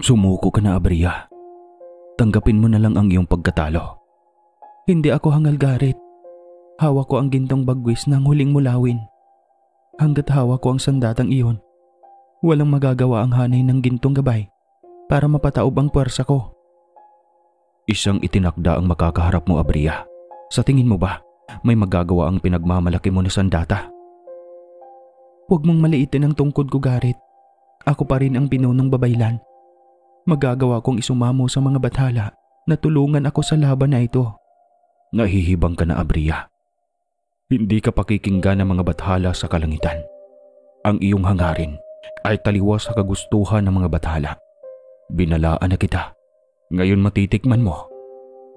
Sumuko ka na, Abria. Tanggapin mo na lang ang iyong pagkatalo. Hindi ako hangal, Gareth. Hawak ko ang gintong bagwis ng huling mulawin. Hanggat hawak ko ang sandatang iyon, walang magagawa ang hanay ng gintong gabay para mapataob ang puwersa ko. Isang itinakda ang makakaharap mo, Abria. Sa tingin mo ba, may magagawa ang pinagmamalaki mo na sandata? Huwag mong maliitin ang tungkod ko, Gareth. Ako pa rin ang pinunong babaylan. Magagawa kong isumamo sa mga bathala na tulungan ako sa laban na ito. Nahihibang ka na, Abria. Hindi ka pakikinggan ng mga bathala sa kalangitan. Ang iyong hangarin ay taliwas sa kagustuhan ng mga bathala. Binalaan na kita. Ngayon matitikman mo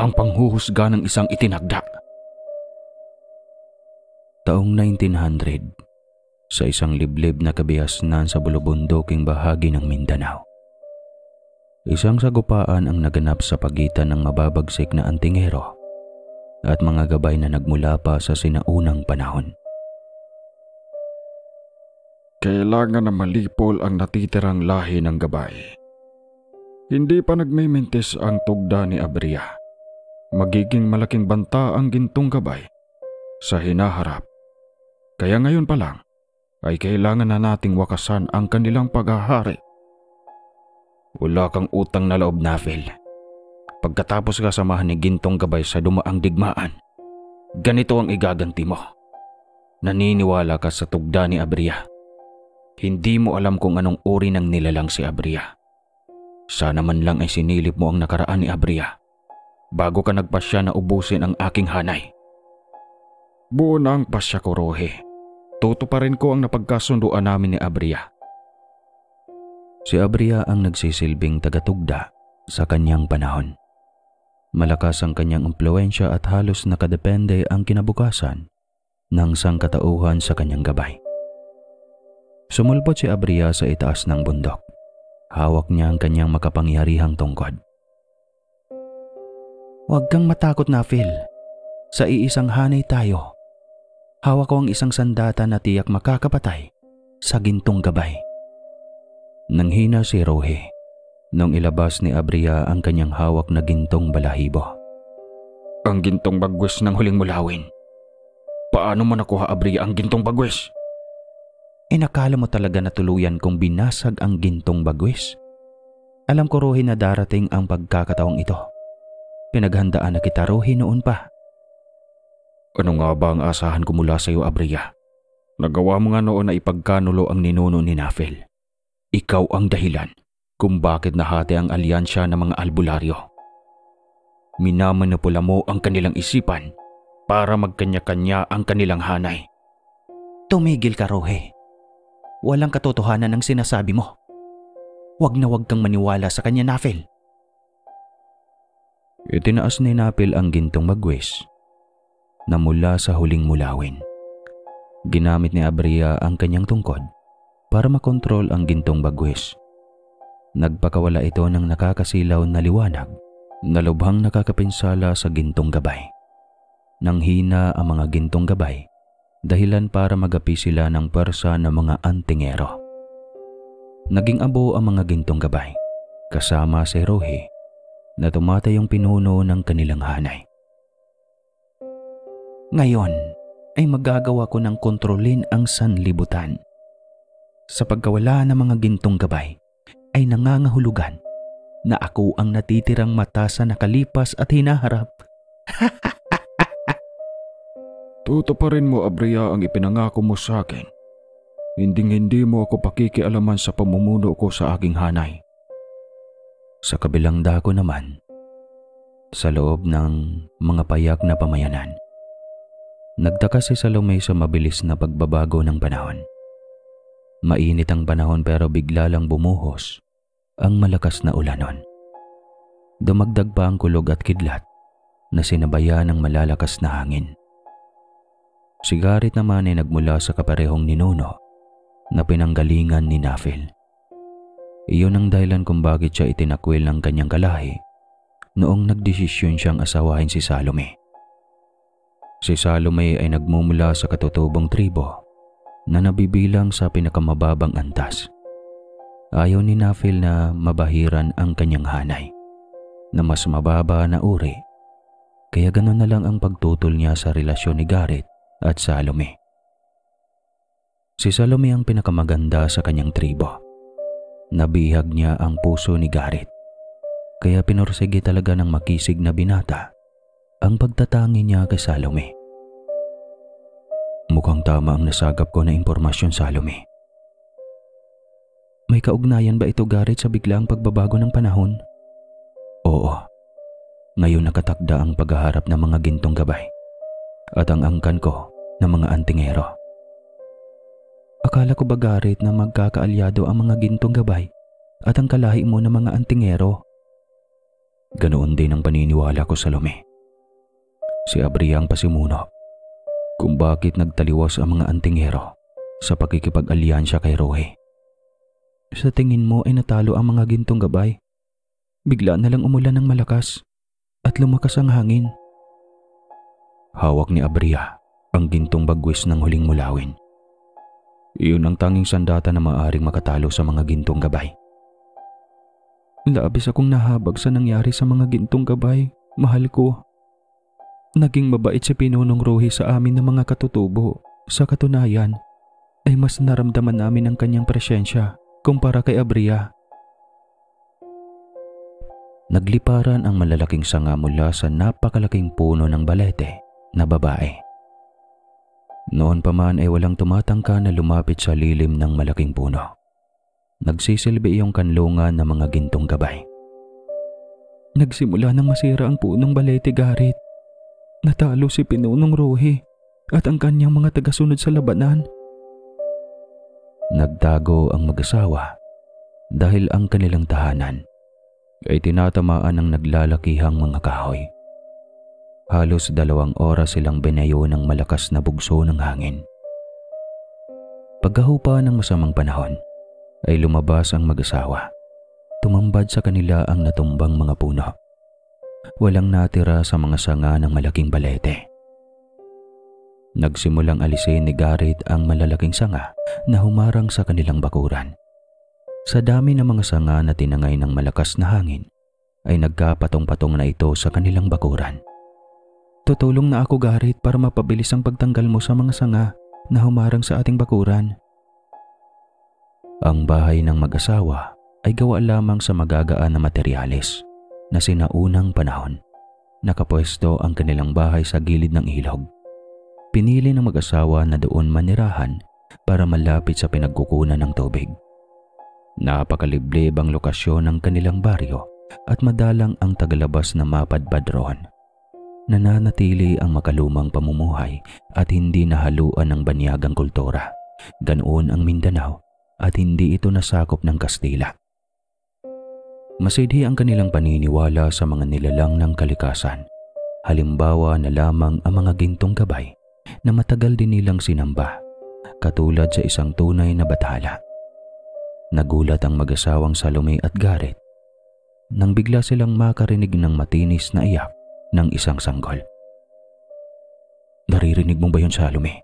ang panghuhusga ng isang itinakda. Taong 1900, sa isang liblib na kabiasnan sa bulubunduking bahagi ng Mindanao. Isang sagupaan ang naganap sa pagitan ng mababagsik na antingero at mga gabay na nagmula pa sa sinaunang panahon. Kailangan na malipol ang natitirang lahi ng gabay. Hindi pa nagmimintis ang tugda ni Abria. Magiging malaking banta ang gintong gabay sa hinaharap. Kaya ngayon pa lang ay kailangan na nating wakasan ang kanilang paghahari. Wala kang utang na loob, Nafel. Pagkatapos kasamahan ni gintong gabay sa dumaang digmaan, ganito ang igaganti mo. Naniniwala ka sa tugda ni Abria. Hindi mo alam kung anong uri ng nilalang si Abria. Sana man lang ay sinilip mo ang nakaraan ni Abria bago ka nagpasya na ubusin ang aking hanay. Buo na ang pasya ko, Rohe. Tutuparin ko ang napagkasunduan namin ni Abria. Si Abria ang nagsisilbing tagatugda sa kanyang panahon. Malakas ang kanyang impluwensya at halos nakadepende ang kinabukasan ng sangkatauhan sa kanyang gabay. Sumulpot si Abria sa itaas ng bundok. Hawak niya ang kanyang makapangyarihang tungkod. Huwag kang matakot, Nafel. Sa iisang hanay tayo. Hawak ko ang isang sandata na tiyak makakapatay sa gintong gabay. Nanghina si Rohe nung ilabas ni Abria ang kanyang hawak na gintong balahibo. Ang gintong bagwis ng huling mulawin. Paano mo nakuha, Abria, ang gintong bagwis? Nakala mo talaga na tuluyan kong binasag ang gintong bagwis? Alam ko, Rohe, na darating ang pagkakataong ito. Pinaghandaan na kita, Rohe, noon pa. Ano nga ba ang asahan ko mula sa iyo, Abria? Nagawa mo nga noon na ipagkanulo ang ninuno ni Nafel. Ikaw ang dahilan kung bakit nahati ang alyansya ng mga albularyo. Minamanipula mo ang kanilang isipan para magkanya-kanya ang kanilang hanay. Tumigil ka, Rohe. Walang katotohanan ang sinasabi mo. Huwag na huwag kang maniwala sa kanya, Nafel. Itinaas ni Nafel ang gintong bagwis na mula sa huling mulawin. Ginamit ni Abria ang kanyang tungkod para makontrol ang gintong bagwis. Nagpakawala ito ng nakakasilaw na liwanag na lubhang nakakapinsala sa gintong gabay. Nanghina ang mga gintong gabay, dahilan para magapi sila ng pwersa ng mga antingero. Naging abo ang mga gintong gabay, kasama si Rohe, na tumatayong pinuno ng kanilang hanay. Ngayon ay magagawa ko ng kontrolin ang sanlibutan. Sa pagkawala ng mga gintong gabay, ay nangangahulugan na ako ang natitirang mata sa nakalipas at hinaharap. Tutuparin mo, Abria, ang ipinangako mo sa akin. Hindi mo ako pakikialaman sa pamumuno ko sa aking hanay. Sa kabilang dako naman, sa loob ng mga payak na pamayanan, nagtaka si Salome sa mabilis na pagbabago ng panahon. Mainit ang panahon pero bigla lang bumuhos ang malakas na ulanon. Dumagdag pa ang kulog at kidlat na sinabayan ng malalakas na hangin. Si Gareth naman ay nagmula sa kaparehong ninuno na pinanggalingan ni Nafel. Iyon ang dahilan kung bakit siya itinakwil ng kanyang kalahi noong nagdesisyon siyang asawahin si Salome. Si Salome ay nagmumula sa katutubong tribo na nabibilang sa pinakamababang antas. Ayaw ni Nafil na mabahiran ang kanyang hanay na mas mababa na uri, kaya ganoon na lang ang pagtutol niya sa relasyon ni Garrett at Salome. Si Salome ang pinakamaganda sa kanyang tribo. Nabihag niya ang puso ni Garrett, kaya pinursige talaga ng makisig na binata ang pagtatangi niya kay Salome. Mukhang tama ang nasagap ko na impormasyon, Salome. May kaugnayan ba ito, Garrett, sa biglaang pagbabago ng panahon? Oo. Ngayon nakatakda ang paghaharap ng mga gintong gabay at ang angkan ko ng mga antingero. Akala ko ba, Garrett, na magkakaalyado ang mga gintong gabay at ang kalahi mo ng mga antingero? Ganoon din ang paniniwala ko, Salome. Si Abria ang pasimuno kung bakit nagtaliwas ang mga antingero sa pakikipag-alyansya kay Rohe. Sa tingin mo ay natalo ang mga gintong gabay? Bigla na lang umulan ng malakas at lumakas ang hangin. Hawak ni Abria ang gintong bagwis ng huling mulawin. Iyon ang tanging sandata na maaaring makatalo sa mga gintong gabay. Labis akong nahabag sa nangyari sa mga gintong gabay, mahal ko. Naging mabait si Pinunong Rohe sa amin ng mga katutubo. Sa katunayan, ay mas naramdaman namin ang kanyang presensya kumpara kay Abria. Nagliparan ang malalaking sanga mula sa napakalaking puno ng balete na babae. Noon pa man ay walang tumatangka na lumapit sa lilim ng malaking puno. Nagsisilbi iyong kanlungan ng mga gintong gabay. Nagsimula nang masira ang punong balete, Garrett. Natalo si Pinunong Rohe at ang kanyang mga tagasunod sa labanan. Nagtago ang mag-asawa dahil ang kanilang tahanan ay tinatamaan ng naglalakihang mga kahoy. Halos 2 oras silang binayo ng malakas na bugso ng hangin. Pagkahupa ng masamang panahon ay lumabas ang mag-asawa. Tumambad sa kanila ang natumbang mga puno. Walang natira sa mga sanga ng malaking balete. Nagsimulang alisin ni Garrett ang malalaking sanga na humarang sa kanilang bakuran. Sa dami ng mga sanga na tinangay ng malakas na hangin, ay nagkapatong-patong na ito sa kanilang bakuran. Tutulong na ako, Garrett, para mapabilis ang pagtanggal mo sa mga sanga na humarang sa ating bakuran. Ang bahay ng mag-asawa ay gawa lamang sa magagaan na materyales na sinaunang panahon. Nakapwesto ang kanilang bahay sa gilid ng ilog. Pinili ng mag-asawa na doon manirahan para malapit sa pinagkukunan ng tubig. Napakaliblib ang lokasyon ng kanilang baryo at madalang ang tagalabas na mapadpad roon. Nananatili ang makalumang pamumuhay at hindi nahaluan ng banyagang kultura. Ganoon ang Mindanao at hindi ito nasakop ng Kastila. Masidhi ang kanilang paniniwala sa mga nilalang ng kalikasan. Halimbawa na lamang ang mga gintong gabay na matagal din nilang sinamba, katulad sa isang tunay na bathala. Nagulat ang mag-asawang Salome at Garrett nang bigla silang makarinig ng matinis na iyak ng isang sanggol. Naririnig mo ba yun, Salome?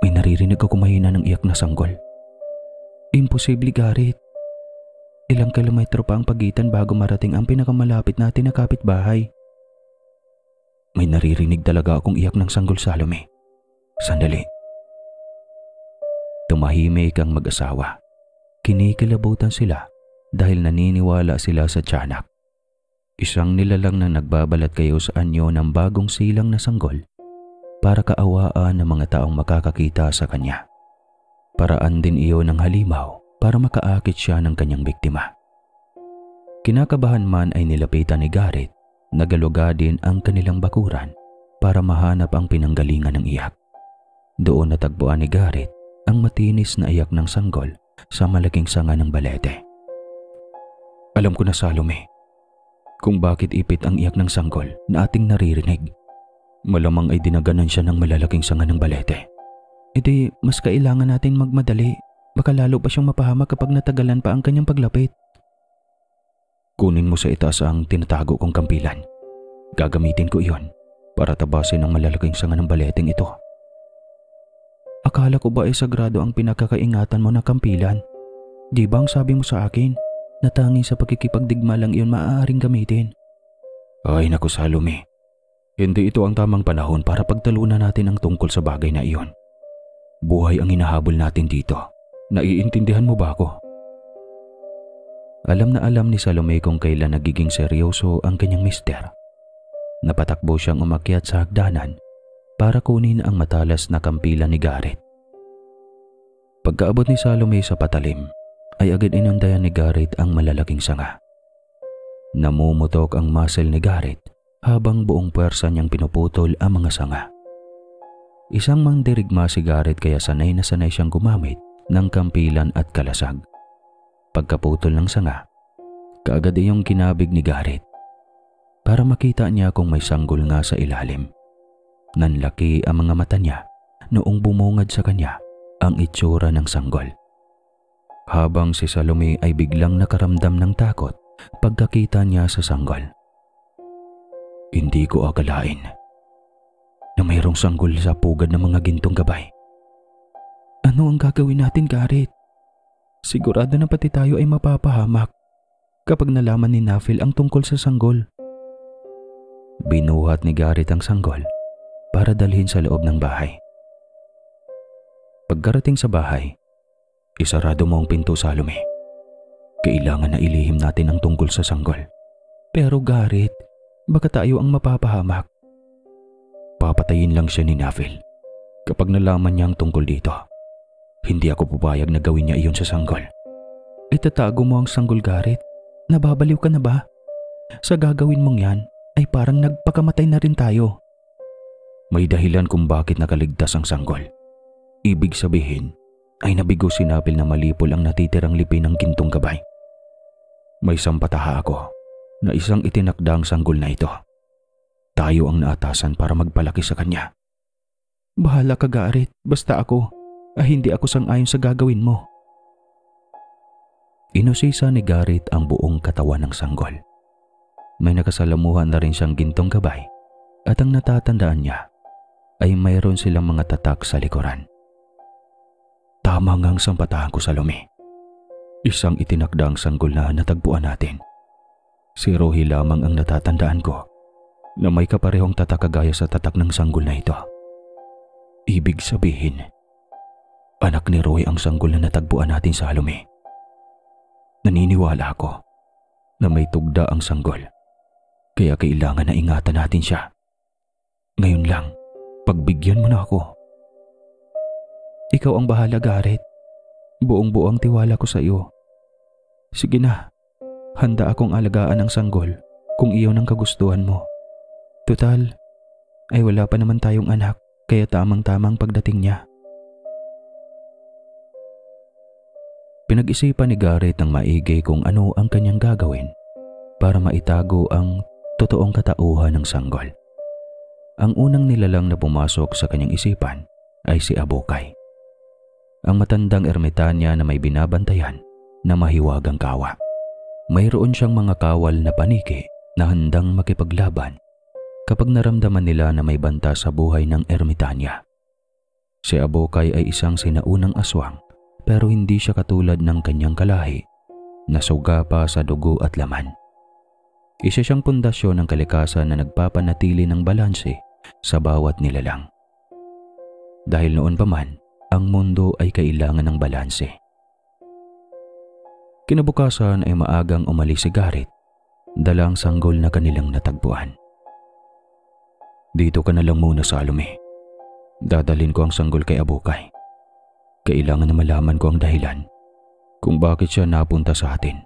May naririnig ako mahina ng iyak na sanggol. Imposible, Garrett. Ilang kilometro pa ang pagitan bago marating ang pinakamalapit natin na kapitbahay. May naririnig talaga akong iyak ng sanggol, Salome. Sandali. Tumahimik ang mag-asawa. Kinikilabutan sila dahil naniniwala sila sa tiyanak. Isang nilalang na nagbabalat kayo sa anyo ng bagong silang na sanggol para kaawaan ng mga taong makakakita sa kanya. Paraan din iyon ng halimaw para makaakit siya ng kanyang biktima. Kinakabahan man ay nilapitan ni Garrett, nagaluga din ang kanilang bakuran para mahanap ang pinanggalingan ng iyak. Doon natagpuan ni Garrett ang matinis na iyak ng sanggol sa malaking sanga ng balete. Alam ko na, Salome, kung bakit ipit ang iyak ng sanggol na ating naririnig. Malamang ay dinaganan siya ng malalaking sanga ng balete. Edi mas kailangan natin magmadali. Baka lalo pa siyang mapahamak kapag natagalan pa ang kanyang paglapit. Kunin mo sa itaas ang tinatago kong kampilan. Gagamitin ko iyon para tabasin ang malalaking sanga ng baleteng ito. Akala ko ba ay sagrado ang pinagkakaingatan mo ng kampilan? Di ba ang sabi mo sa akin na tanging sa pagkikipagdigma lang iyon maaaring gamitin? Ay naku Salome, hindi ito ang tamang panahon para pagtalunan natin ang tungkol sa bagay na iyon. Buhay ang hinahabol natin dito. Naiintindihan mo ba ako? Alam na alam ni Salome kung kailan nagiging seryoso ang kanyang mister. Napatakbo siyang umakyat sa hagdanan para kunin ang matalas na kampilan ni Garrett. Pagkaabot ni Salome sa patalim, ay agad inundayan ni Garrett ang malalaking sanga. Namumutok ang muscle ni Garrett habang buong puwersa niyang pinuputol ang mga sanga. Isang mandirigma si Garrett kaya sanay na sanay siyang gumamit ng kampilan at kalasag. Pagkaputol ng sanga, kaagad iyong kinabig ni Garrett para makita niya kung may sanggol nga sa ilalim. Nanlaki ang mga mata niya noong bumungad sa kanya ang itsura ng sanggol. Habang si Salome ay biglang nakaramdam ng takot pagkakita niya sa sanggol. Hindi ko akalain na mayroong sanggol sa pugad ng mga gintong gabay. Ano ang gagawin natin, Garrett? Sigurado na pati tayo ay mapapahamak kapag nalaman ni Nafil ang tungkol sa sanggol. Binuhat ni Garrett ang sanggol para dalhin sa loob ng bahay. Pagkarating sa bahay, isarado mo ang pinto, Salome. Kailangan na ilihim natin ang tungkol sa sanggol. Pero Garrett, baka tayo ang mapapahamak. Papatayin lang siya ni Nafil kapag nalaman niya ang tungkol dito. Hindi ako papayag na gawin niya iyon sa sanggol. Itatago mo ang sanggol, Garrett? Nababaliw ka na ba? Sa gagawin mong yan ay parang nagpakamatay na rin tayo. May dahilan kung bakit nakaligtas ang sanggol. Ibig sabihin ay nabigo si Nafil na malipol ang natitirang lipi ng gintong gabay. May sampataha ako na isang itinakdang sanggol na ito. Tayo ang naatasan para magpalaki sa kanya. Bahala ka, Garrett. Basta ako, hindi ako sang-ayon sa gagawin mo. Inusisa ni Garrett ang buong katawan ng sanggol. May nakasalamuhan na rin siyang gintong gabay at ang natatandaan niya ay mayroon silang mga tatak sa likuran. Tama nga ang sampatahan ko, Salome. Isang itinakdang sanggol na natagpuan natin. Si Rohi lamang ang natatandaan ko na may kaparehong tatak kagaya sa tatak ng sanggol na ito. Ibig sabihin, anak ni Rohi ang sanggol na natagpuan natin sa Salome. Naniniwala ako na may tugda ang sanggol, kaya kailangan na ingatan natin siya. Ngayon lang, pagbigyan mo na ako. Ikaw ang bahala, Garrett. Buong-buo ang tiwala ko sa iyo. Sige na, handa akong alagaan ang sanggol kung iyon ang kagustuhan mo. Tutal, ay wala pa naman tayong anak kaya tamang-tamang pagdating niya. Pinag-isipan ni Garrett ng maigi kung ano ang kanyang gagawin para maitago ang totoong katauhan ng sanggol. Ang unang nilalang na pumasok sa kanyang isipan ay si Abukay, ang matandang ermitanya na may binabantayan na mahiwagang kawa. Mayroon siyang mga kawal na paniki na handang makipaglaban kapag naramdaman nila na may banta sa buhay ng ermitanya. Si Abukay ay isang sinaunang aswang pero hindi siya katulad ng kanyang kalahi na suga pa sa dugo at laman. Isa siyang pundasyon ng kalikasan na nagpapanatili ng balanse sa bawat nilalang. Dahil noon pa man, ang mundo ay kailangan ng balanse. Kinabukasan ay maagang umalis si Garrett, dala ang sanggol na kanilang natagpuan. Dito ka na lang muna, Salome. Dadalhin ko ang sanggol kay Abukay. Kailangan na malaman ko ang dahilan kung bakit siya napunta sa atin.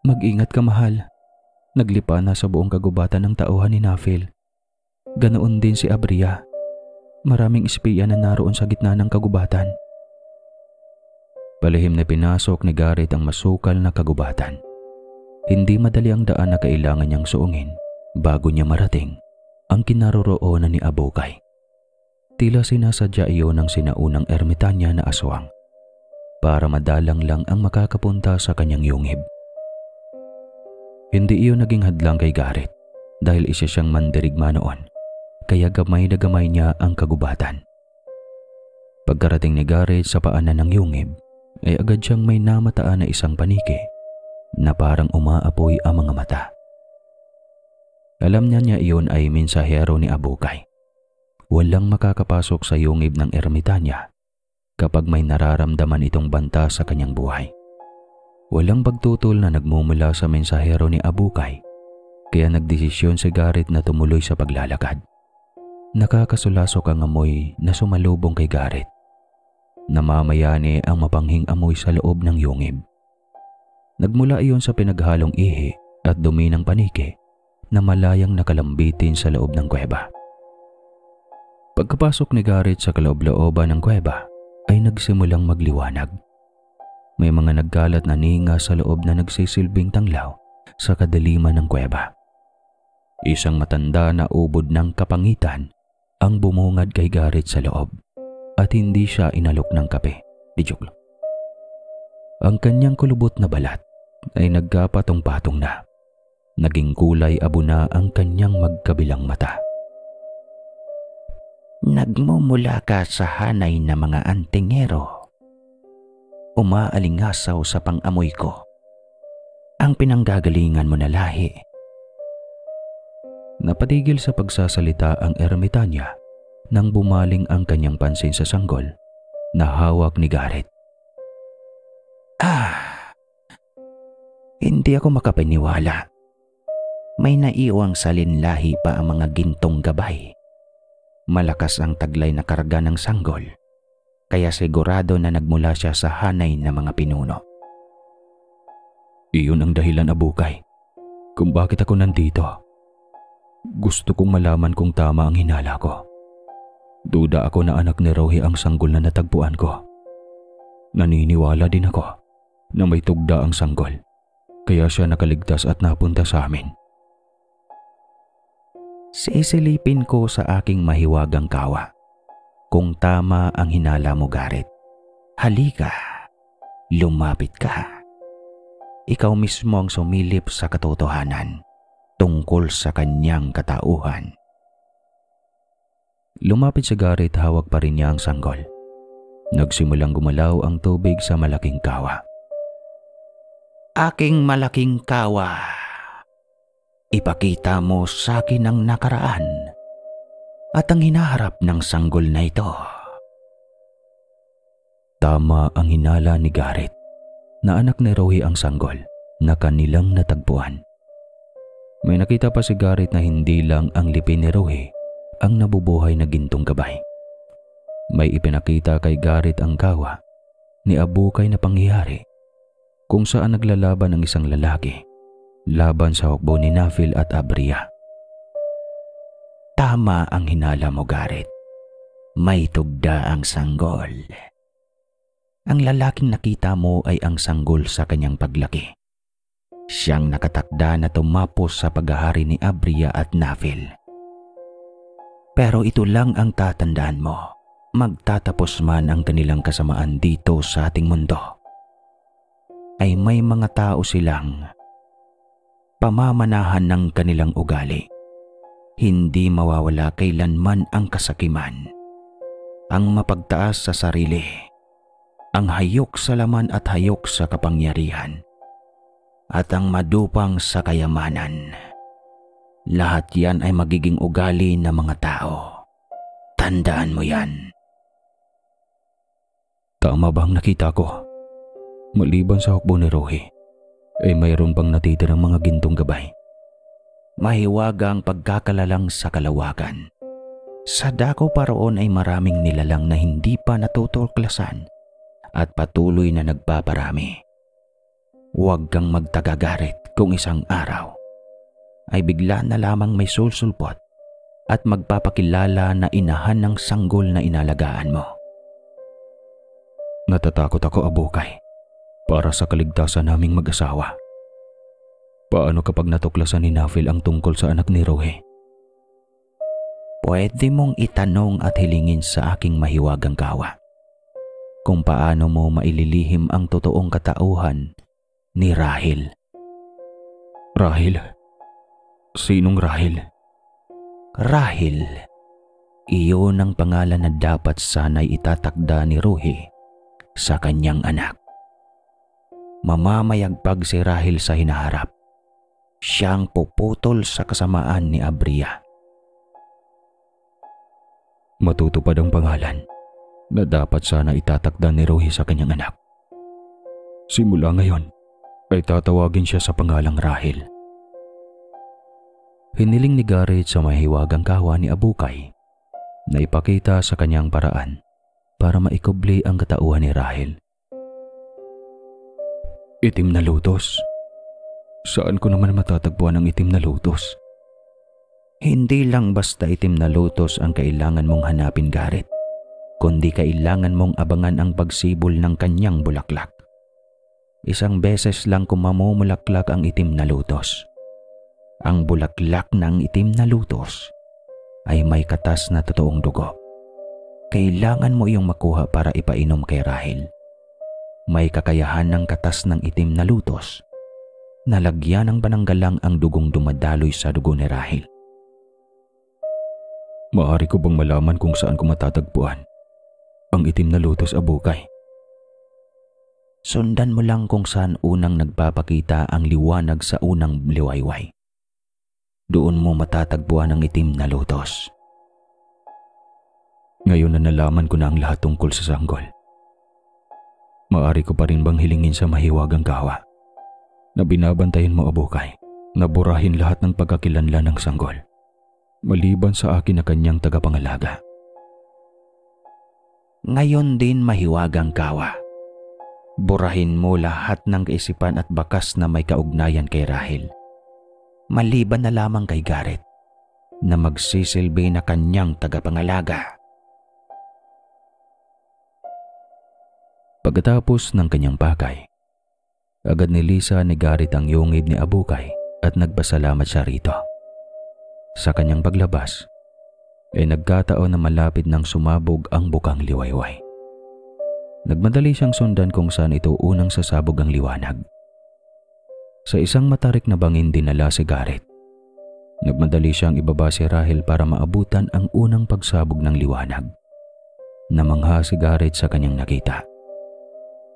Mag-ingat ka, mahal. Naglipa na sa buong kagubatan ng tauhan ni Nafil. Ganoon din si Abria. Maraming espiya na naroon sa gitna ng kagubatan. Palihim na pinasok ni Garrett ang masukal na kagubatan. Hindi madali ang daan na kailangan niyang suungin bago niya marating ang kinaroroonan ni Abukay. Tila sinasadya iyon ng sinaunang ermitanya na aswang para madalang lang ang makakapunta sa kanyang yungib. Hindi iyon naging hadlang kay Garrett dahil isa siyang mandirigma noon, kaya gamay na gamay niya ang kagubatan. Pagkarating ni Garrett sa paanan ng yungib, ay agad siyang may namataan na isang paniki na parang umaapoy ang mga mata. Alam niya iyon ay mensahero ni Abukay. Walang makakapasok sa yungib ng ermitanya kapag may nararamdaman itong banta sa kanyang buhay. Walang pagtutol na nagmumula sa mensahero ni Abukay, kaya nagdesisyon si Garrett na tumuloy sa paglalakad. Nakakasulasok ang amoy na sumalubong kay Garrett. Namamayani ang mapanghing amoy sa loob ng yungib. Nagmula iyon sa pinaghalong ihi at dumi ng paniki na malayang nakalambitin sa loob ng kuweba. Pagkapasok ni Garrett sa kaloob-looban ng kuweba ay nagsimulang magliwanag. May mga nagkalat na ninga sa loob na nagsisilbing tanglaw sa kadaliman ng kuweba. Isang matanda na ubod ng kapangitan ang bumungad kay Garrett sa loob at hindi siya inalok ng kape. Di joke lang. Ang kanyang kulubot na balat ay nagkapatong-patong na. Naging kulay abo na ang kanyang magkabilang mata. Nagmumula ka sa hanay na mga antingero. Umaalingasaw sa pang-amoy ko. Ang pinanggagalingan mo na lahi. Napatigil sa pagsasalita ang ermitanya nang bumaling ang kanyang pansin sa sanggol na hawak ni Garrett. Hindi ako makapaniwala. May naiwang salinlahi pa ang mga gintong gabay. Malakas ang taglay na karga ng sanggol, kaya sigurado na nagmula siya sa hanay ng mga pinuno. Iyon ang dahilan, Abukay, kung bakit ako nandito. Gusto kong malaman kung tama ang hinala ko. Duda ako na anak ni Rohi ang sanggol na natagpuan ko. Naniniwala din ako na may tugda ang sanggol, kaya siya nakaligtas at napunta sa amin. Sisilipin ko sa aking mahiwagang kawa kung tama ang hinala mo, Garrett. Halika, lumapit ka. Ikaw mismo ang sumilip sa katotohanan tungkol sa kanyang katauhan. Lumapit si Garrett, hawak pa rin niya ang sanggol. Nagsimulang gumalaw ang tubig sa malaking kawa. Aking malaking kawa, ipakita mo sa akin ang nakaraan at ang hinaharap ng sanggol na ito. Tama ang hinala ni Garrett na anak ni Rohi ang sanggol na kanilang natagpuan. May nakita pa si Garrett na hindi lang ang lipin ni Rohi ang nabubuhay na gintong gabay. May ipinakita kay Garrett ang kawa ni Abukay na pangyayari kung saan naglalaban ang isang lalaki laban sa hukbo ni Nafil at Abria. Tama ang hinala mo, Garrett. May tugda ang sanggol. Ang lalaking nakita mo ay ang sanggol sa kanyang paglaki. Siyang nakatakda na tumapos sa paghahari ni Abria at Nafil. Pero ito lang ang tatandaan mo. Magtatapos man ang kanilang kasamaan dito sa ating mundo, ay may mga tao silang pamamanahan ng kanilang ugali. Hindi mawawala kailanman ang kasakiman, ang mapagtaas sa sarili, ang hayok sa laman at hayok sa kapangyarihan, at ang madupang sa kayamanan. Lahat yan ay magiging ugali ng mga tao. Tandaan mo yan. Tama ba ang nakita ko? Maliban sa hukbo ni Rohi, ay mayroon pang natitirang mga gintong gabay. Mahiwagang pagkakalalang sa kalawakan. Sa dako pa roon ay maraming nilalang na hindi pa natutuklasan at patuloy na nagpaparami. Huwag kang magtaga, Garrett, kung isang araw ay bigla na lamang may sulsulpot at magpapakilala na inahan ng sanggol na inalagaan mo. Natatakot ako, Abukay, para sa kaligtasan naming mag-asawa. Paano kapag natuklasan ni Nafil ang tungkol sa anak ni Rohi? Pwede mong itanong at hilingin sa aking mahiwagang kawa kung paano mo maililihim ang totoong katauhan ni Rahil. Rahil? Sinong Rahil? Rahil, iyon ang pangalan na dapat sana'y itatakda ni Rohi sa kanyang anak. Mamamayagpag si Rahel sa hinaharap. Siyang puputol sa kasamaan ni Abria. Matutupad ang pangalan na dapat sana itatakda ni Rohi sa kanyang anak. Simula ngayon ay tatawagin siya sa pangalang Rahel. Hiniling ni Garrett sa mahiwagang kawa ni Abukay na ipakita sa kanyang paraan para maikubli ang katauhan ni Rahel. Itim na lotos? Saan ko naman matatagpuan ang itim na lotos? Hindi lang basta itim na lotos ang kailangan mong hanapin, Garrett, kundi kailangan mong abangan ang pagsibol ng kanyang bulaklak. Isang beses lang kung mamumulaklak ang itim na lotos. Ang bulaklak ng itim na lotos ay may katas na totoong dugo. Kailangan mo iyong makuha para ipainom kay Rahel. May kakayahan ng katas ng itim na lotos na lagyan ng pananggalang ang dugong dumadaloy sa dugo ni Rahel. Maaari ko bang malaman kung saan ko matatagpuan ang itim na lotos, Abukay? Sundan mo lang kung saan unang nagpapakita ang liwanag sa unang liwayway. Doon mo matatagpuan ang itim na lotos. Ngayon na nalaman ko na ang lahat tungkol sa sanggol, maaari ko pa rin bang hilingin sa mahiwagang kawa na binabantayan mo, Abukay, na burahin lahat ng pagkakilanlan ng sanggol, maliban sa akin na kanyang tagapangalaga? Ngayon din, mahiwagang kawa, burahin mo lahat ng kaisipan at bakas na may kaugnayan kay Rahel, maliban na lamang kay Garrett na magsisilbi na kanyang tagapangalaga. Pagkatapos ng kanyang pakay, agad nilisa ni Garrett ang yungib ni Abukay at nagpasalamat siya rito. Sa kanyang paglabas, ay nagkataon na malapit nang sumabog ang bukang liwayway. Nagmadali siyang sundan kung saan ito unang sasabog ang liwanag. Sa isang matarik na bangin dinala si Garrett. Nagmadali siyang ibaba si Rahel para maabutan ang unang pagsabog ng liwanag. Namangha si Garrett sa kanyang nakita.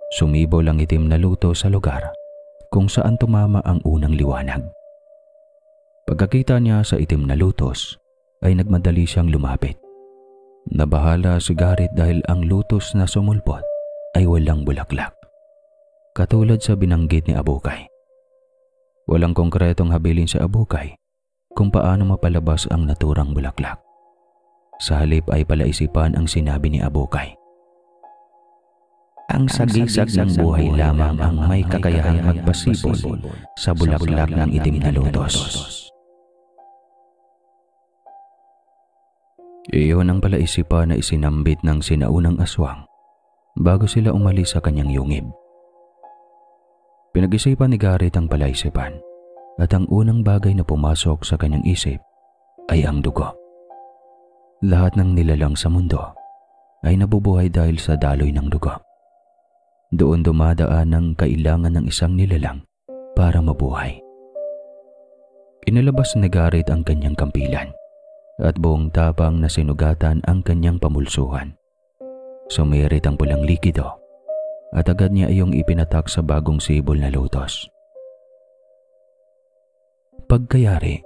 Sumibol ang itim na luto sa lugar kung saan tumama ang unang liwanag. Pagkakita niya sa itim na lutos, ay nagmadali siyang lumapit. Nabahala si Garrett dahil ang lutos na sumulpot ay walang bulaklak, katulad sa binanggit ni Abukay. Walang konkretong habilin sa Abukay kung paano mapalabas ang naturang bulaklak. Sa halip ay palaisipan ang sinabi ni Abukay. Ang sagisag ng buhay lamang ang may kakayahang magpasibol sa bulaklak ng itim na lotos. Iyon ang palaisipan na isinambit ng sinaunang aswang bago sila umalis sa kanyang yungib. Pinag-isipan ni Garrett ang palaisipan at ang unang bagay na pumasok sa kanyang isip ay ang dugo. Lahat ng nilalang sa mundo ay nabubuhay dahil sa daloy ng dugo. Doon dumadaan ang kailangan ng isang nilalang para mabuhay. Inilabas ni Garrett ang kanyang kampilan at buong tapang na sinugatan ang kanyang pamulsuhan. Sumirit ang pulang likido at agad niya iyong ipinatak sa bagong sibol na lotos. Pagkayari,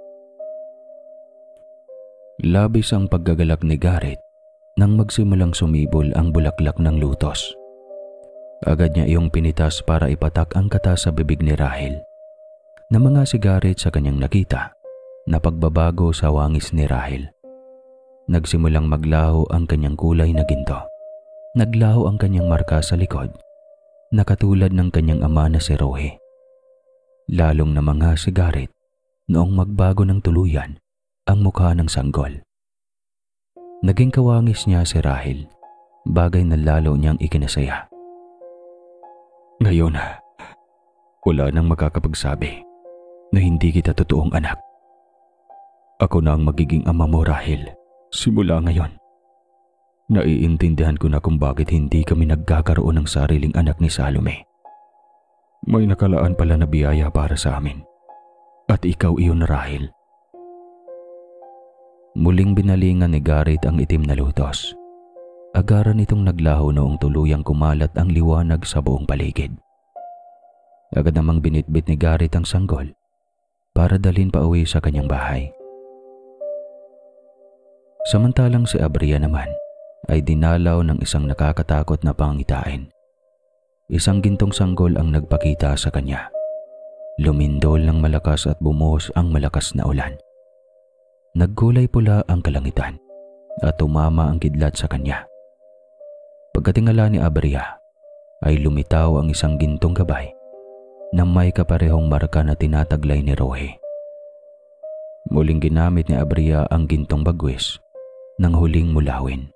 labis ang paggagalak ni Garrett nang magsimulang sumibol ang bulaklak ng lotos. Agad niya iyong pinitas para ipatak ang katas sa bibig ni Rahel. Namanga si Garrett sa kanyang nakita na pagbabago sa wangis ni Rahel. Nagsimulang maglaho ang kanyang kulay na ginto. Naglaho ang kanyang marka sa likod, na katulad ng kanyang ama na si Rohi. Lalong namangha si Garrett noong magbago ng tuluyan ang mukha ng sanggol. Naging kawangis niya si Rahel, bagay na lalo niyang ikinasaya. Ngayon, wala nang makakapagsabi na hindi kita totoong anak. Ako na ang magiging ama mo, Rahel. Simula ngayon, naiintindihan ko na kung bakit hindi kami nagkakaroon ng sariling anak ni Salome. May nakalaan pala na biyaya para sa amin. At ikaw iyon, Rahel. Muling binalingan ni Garrett ang itim na lutos. Agaran itong naglaho noong tuluyang kumalat ang liwanag sa buong paligid. Agad namang binitbit ni Garrett ang sanggol para dalhin pa uwi sa kanyang bahay. Samantalang si Abria naman ay dinalaw ng isang nakakatakot na pangitain. Isang gintong sanggol ang nagpakita sa kanya. Lumindol ng malakas at bumuhos ang malakas na ulan. Nagkulay pula ang kalangitan at tumama ang kidlat sa kanya. Pagkatingala ni Abria ay lumitaw ang isang gintong gabay na may kaparehong marka na tinataglay ni Rohe. Muling ginamit ni Abria ang gintong bagwis nang huling mulawin.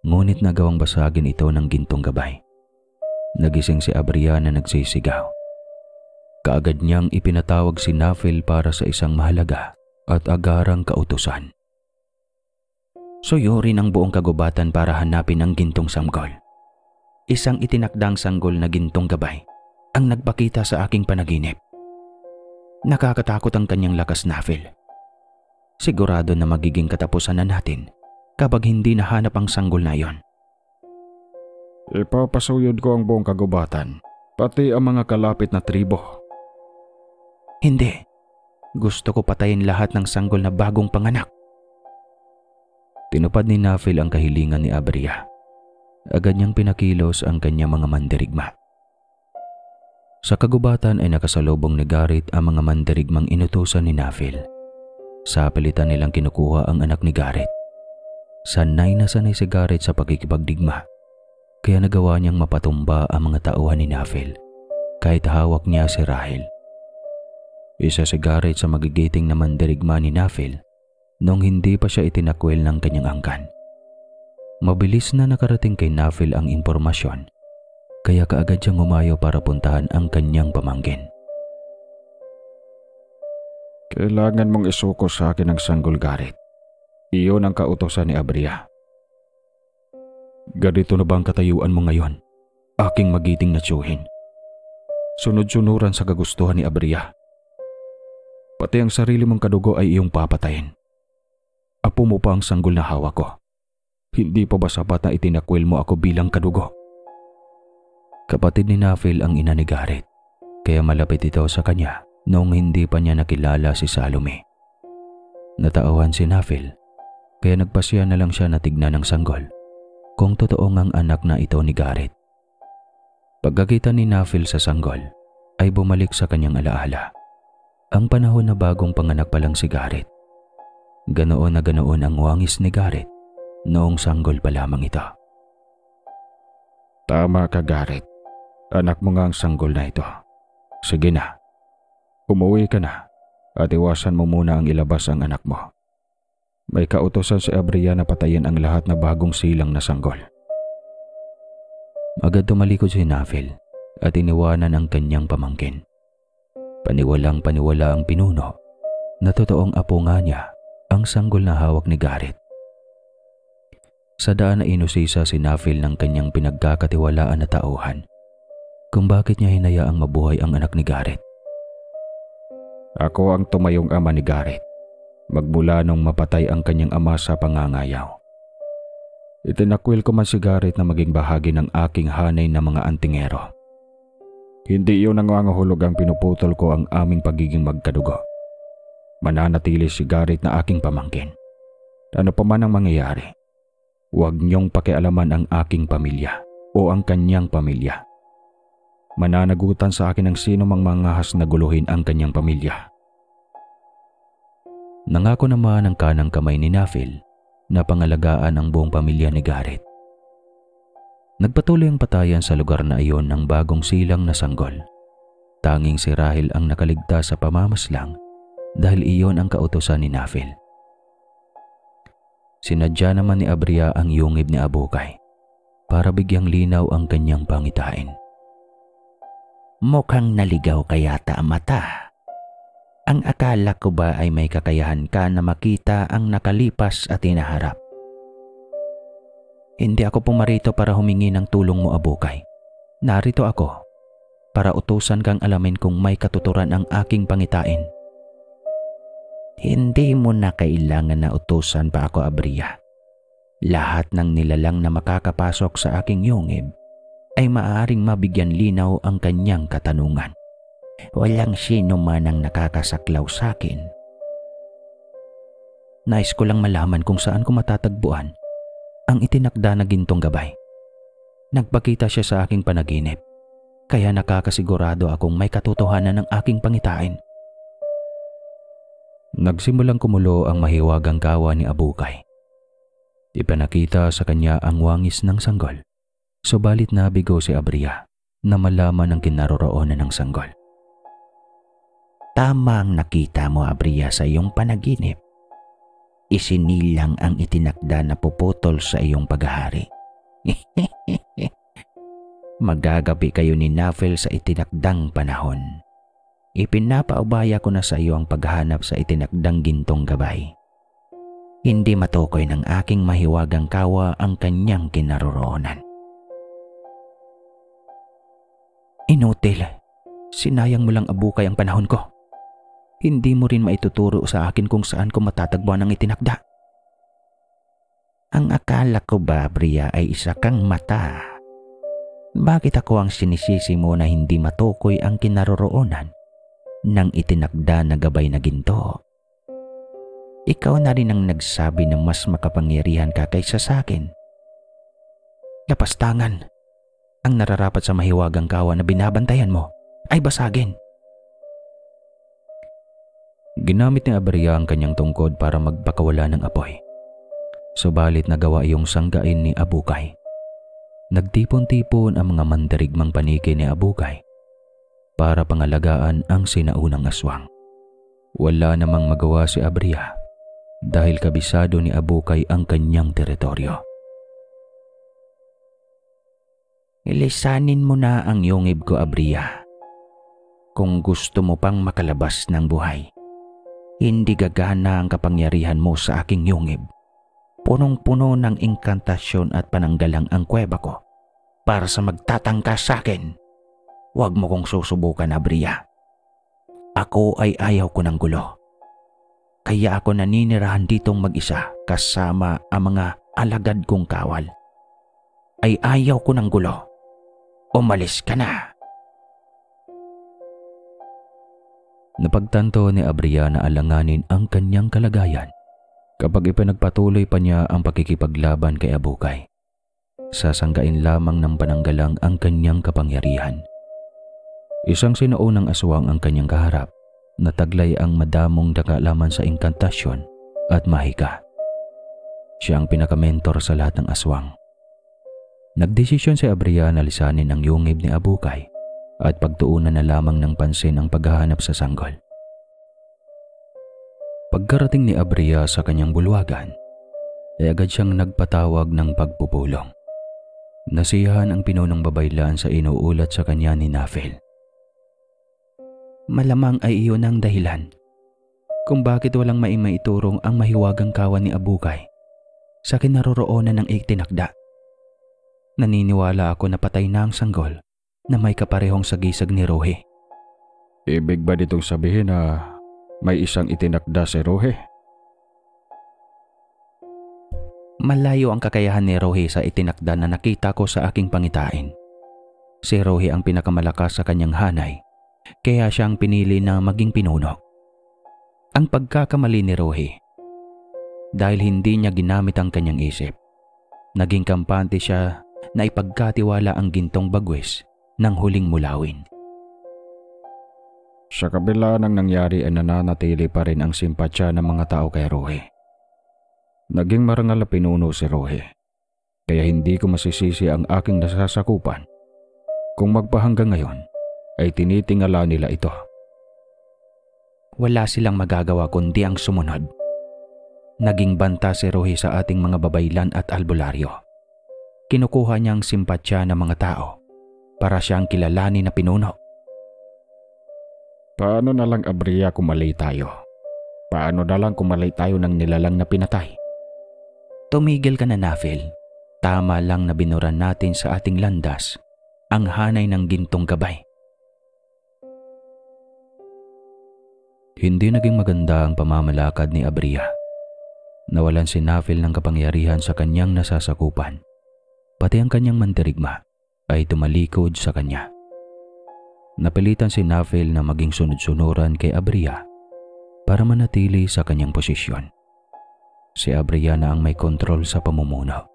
Ngunit nagawang basagin ito ng gintong gabay. Nagising si Abria na nagsisigaw. Kaagad niyang ipinatawag si Nafil para sa isang mahalaga at agarang kautusan. Suyurin ang buong kagubatan para hanapin ang gintong sanggol. Isang itinakdang sanggol na gintong gabay ang nagpakita sa aking panaginip. Nakakatakot ang kanyang lakas, Nafil. Sigurado na magiging katapusan na natin kapag hindi nahanap ang sanggol na iyon. Ipapasuyod ko ang buong kagubatan, pati ang mga kalapit na tribo. Hindi. Gusto ko patayin lahat ng sanggol na bagong panganak. Tinupad ni Nafil ang kahilingan ni Abria. Agad niyang pinakilos ang kanyang mga mandirigma. Sa kagubatan ay nakasalubong ni Garrett ang mga mandirigmang inutusan ni Nafil. Sa palitan nilang kinukuha ang anak ni Garrett. Sanay na sanay si Garrett sa pagkikipagdigma, kaya nagawa niyang mapatumba ang mga tauhan ni Nafil kahit hawak niya si Rahel. Isa si Garrett sa magigiting na mandirigma ni Nafil noong hindi pa siya itinakwil ng kanyang angkan. Mabilis na nakarating kay Nafil ang impormasyon, kaya kaagad siyang umayo para puntahan ang kanyang pamangkin. Kailangan mong isuko sa akin ang sanggol, Garrett. Iyon ang kautosan ni Abria. Ganito na ba ang katayuan mo ngayon, aking magiting na tiyuhin? Sunod-sunuran sa kagustuhan ni Abria. Pati ang sarili mong kadugo ay iyong papatayin. Apo mo pa ang sanggol na hawak ko. Hindi pa ba sapat na itinakwil mo ako bilang kadugo? Kapatid ni Nafil ang ina ni Garrett, kaya malapit ito sa kanya noong hindi pa niya nakilala si Salome. Natauhan si Nafil, kaya nagpasya na lang siya na tignan ng sanggol kung totoo ngang anak na ito ni Garrett. Pagkakita ni Nafil sa sanggol ay bumalik sa kanyang alaala ang panahon na bagong panganak pa lang si Garrett. Ganoon na ganoon ang wangis ni Garrett noong sanggol pa lamang ito. Tama ka, Garrett. Anak mo nga ang sanggol na ito. Sige na. Umuwi ka na at iwasan mo muna ang ilabas ang anak mo. May kautosan si Abria na patayin ang lahat na bagong silang na sanggol. Agad tumalikod si Nafil at iniwanan ang kanyang pamangkin. Paniwalang paniwala ang pinuno na totoong apo nga niya ang sanggol na hawak ni Garrett. Sa daan na inusisa si Nafil ng kanyang pinagkakatiwalaan na tauhan kung bakit niya hinayaang mabuhay ang anak ni Garrett. Ako ang tumayong ama ni Garrett magmula nung mapatay ang kanyang ama sa pangangayaw. Itinakwil ko man si Garrett na maging bahagi ng aking hanay na mga antingero. Hindi iyon nangangahulog ang pinuputol ko ang aming pagiging magkadugo. Mananatili si Garrett na aking pamangkin. Ano pa man ang mangyayari, huwag niyong pakialaman ang aking pamilya o ang kanyang pamilya. Mananagutan sa akin ang sino mang mangahas na guluhin ang kanyang pamilya. Nangako naman ang kanang kamay ni Nafil na pangalagaan ang buong pamilya ni Garrett. Nagpatuloy ang patayan sa lugar na iyon ng bagong silang na sanggol. Tanging si Rahel ang nakaligtas sa pamamaslang dahil iyon ang kautosan ni Nafil. Sinadya naman ni Abria ang yungib ni Abukay para bigyang linaw ang kanyang pangitain. Mukhang naligaw ka yata ang mata. Ang akala ko ba ay may kakayahan ka na makita ang nakalipas at hinaharap? Hindi ako pumarito para humingi ng tulong mo, Abukay. Narito ako para utusan kang alamin kung may katuturan ang aking pangitain. Hindi mo na kailangan na utusan pa ako, Abria. Lahat ng nilalang na makakapasok sa aking yungib ay maaaring mabigyan linaw ang kanyang katanungan. Walang sino man ang nakakasaklaw sa akin. Nais ko lang malaman kung saan ko matatagpuan ang itinakda na gintong gabay. Nagpakita siya sa aking panaginip, kaya nakakasigurado akong may katotohanan ng aking pangitain. Nagsimulang kumulo ang mahiwagang kawa ni Abukay. Ipinakita sa kanya ang wangis ng sanggol, subalit nabigo si Abria na malaman ang kinaroroonan ng sanggol. Tama ang nakita mo, Abria, sa iyong panaginip. Isinilang ang itinakda na puputol sa iyong paghahari. Magagabi kayo ni Nafel sa itinakdang panahon. Ipinapaubaya ko na sa iyo ang paghahanap sa itinakdang gintong gabay. Hindi matukoy ng aking mahiwagang kawa ang kanyang kinaroroonan. Inutil, sinayang mo lang, Abukay, ang panahon ko. Hindi mo rin maituturo sa akin kung saan ko matatagpuan ang itinakda. Ang akala ko ba, Abria, ay isa kang mata? Bakit ako ang sinisisi mo na hindi matukoy ang kinaroroonan ng itinakda na gabay na ginto? Ikaw na rin ang nagsabi na mas makapangyarihan ka kaysa sa akin. Lapastangan, ang nararapat sa mahiwagang kawa na binabantayan mo ay basagin. Ginamit ni Abria ang kanyang tungkod para magpakawala ng apoy. Subalit nagawa iyong sanggain ni Abukay. Nagtipon-tipon ang mga mandirigmang paniki ni Abukay para pangalagaan ang sinaunang aswang. Wala namang magawa si Abria dahil kabisado ni Abukay ang kanyang teritoryo. Ilisanin mo na ang yungib ko, Abria. Kung gusto mo pang makalabas ng buhay, hindi gagana ang kapangyarihan mo sa aking yungib. Punong-puno ng inkantasyon at pananggalang ang kuweba ko para sa magtatangka sa akin. Huwag mo kong susubukan, Abria. Ako ay ayaw ko ng gulo. Kaya ako naninirahan ditong mag-isa kasama ang mga alagad kong kawal. Ay ayaw ko ng gulo. Umalis ka na. Napagtanto ni Abria na alanganin ang kanyang kalagayan kapag ipinagpatuloy pa niya ang pakikipaglaban kay Abukay. Sasanggain lamang ng pananggalang ang kanyang kapangyarihan. Isang sinuunang aswang ang kanyang kaharap na taglay ang madamong dakalaman sa inkantasyon at mahika. Siya ang pinakamentor sa lahat ng aswang. Nagdesisyon si Abria na lisanin ang yungib ni Abukay at pagtuunan na lamang ng pansin ang paghahanap sa sanggol. Pagkarating ni Abria sa kanyang bulwagan, ay agad siyang nagpatawag ng pagpupulong. Nasiyahan ang pinunong babaylan sa inuulat sa kanya ni Nafel. Malamang ay iyon ang dahilan kung bakit walang maimaiturong ang mahiwagang kawan ni Abukay sa kinaroroonan ng itinakda. Naniniwala ako na patay na ang sanggol na may kaparehong sagisag ni Rohe. Ibig ba ditong sabihin na may isang itinakda si Rohe? Malayo ang kakayahan ni Rohe sa itinakda na nakita ko sa aking pangitain. Si Rohe ang pinakamalakas sa kanyang hanay, kaya siya ang pinili na maging pinuno. Ang pagkakamali ni Rohe, dahil hindi niya ginamit ang kanyang isip, naging kampante siya na ipagkatiwala ang gintong bagwes ng huling mulawin. Sa kabila ng nangyari ay nananatili pa rin ang simpatsya ng mga tao kay Rohe. Naging marangal na pinuno si Rohe, kaya hindi ko masisisi ang aking nasasakupan kung magpahanggang ngayon ay tinitingala nila ito. Wala silang magagawa kundi ang sumunod. Naging banta si Rohe sa ating mga babaylan at albularyo. Kinukuha niya ang simpatsya ng mga tao para siyang kilalanin na pinuno. Paano na lang, Abria, kung mali tayo? Paano na lang kung mali tayo ng nilalang na pinatay? Tumigil ka na, Nafel. Tama lang na binuran natin sa ating landas ang hanay ng gintong gabay. Hindi naging maganda ang pamamalakad ni Abria. Nawalan si Nafel ng kapangyarihan sa kanyang nasasakupan. Pati ang kanyang mandirigma ay tumalikod sa kanya. Napilitan si Nafil na maging sunod-sunuran kay Abria para manatili sa kanyang posisyon. Si Abria na ang may kontrol sa pamumuno.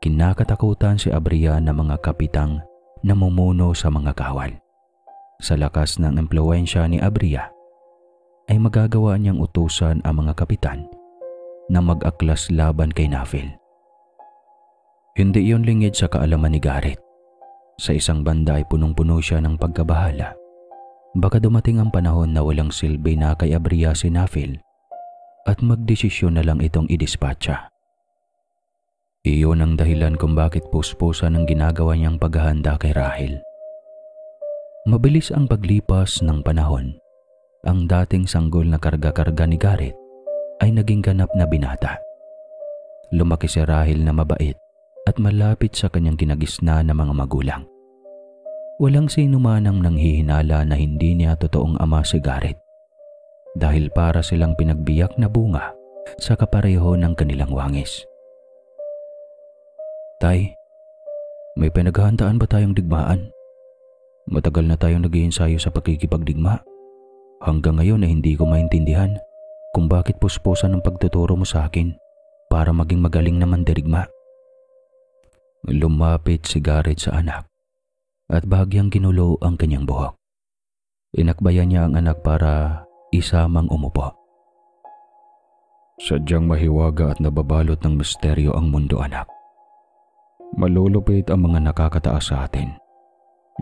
Kinakatakutan si Abria na mga kapitang namumuno sa mga kawal. Sa lakas ng impluwensya ni Abria, ay magagawa niyang utusan ang mga kapitan na mag-aklas laban kay Nafil. Hindi iyon lingid sa kaalaman ni Garrett. Sa isang banda ay punong-puno siya ng pagkabahala. Baka dumating ang panahon na walang silbi na kay Abria si Nafil at magdesisyon na lang itong idispatcha. Iyon ang dahilan kung bakit puspusan ang ginagawa niyang paghahanda kay Rahel. Mabilis ang paglipas ng panahon. Ang dating sanggol na karga-karga ni Garrett ay naging ganap na binata. Lumaki si Rahel na mabait at malapit sa kanyang kinagisna na mga magulang. Walang sino man ang nanghihinala na hindi niya totoong ama si Garrett dahil para silang pinagbiyak na bunga sa kapareho ng kanilang wangis. Tay, may pinaghahandaan ba tayong digmaan? Matagal na tayong nag-iensayo sa pagkikipagdigma. Hanggang ngayon ay hindi ko maintindihan kung bakit puspusan ang pagtuturo mo sa akin para maging magaling na mandirigma. Lumapit si Garrett sa anak at bahagyang ginulo ang kanyang buhok. Inakbayan niya ang anak para isamang umupo. Sadyang mahiwaga at nababalot ng misteryo ang mundo, anak. Malulupit ang mga nakakataas sa atin,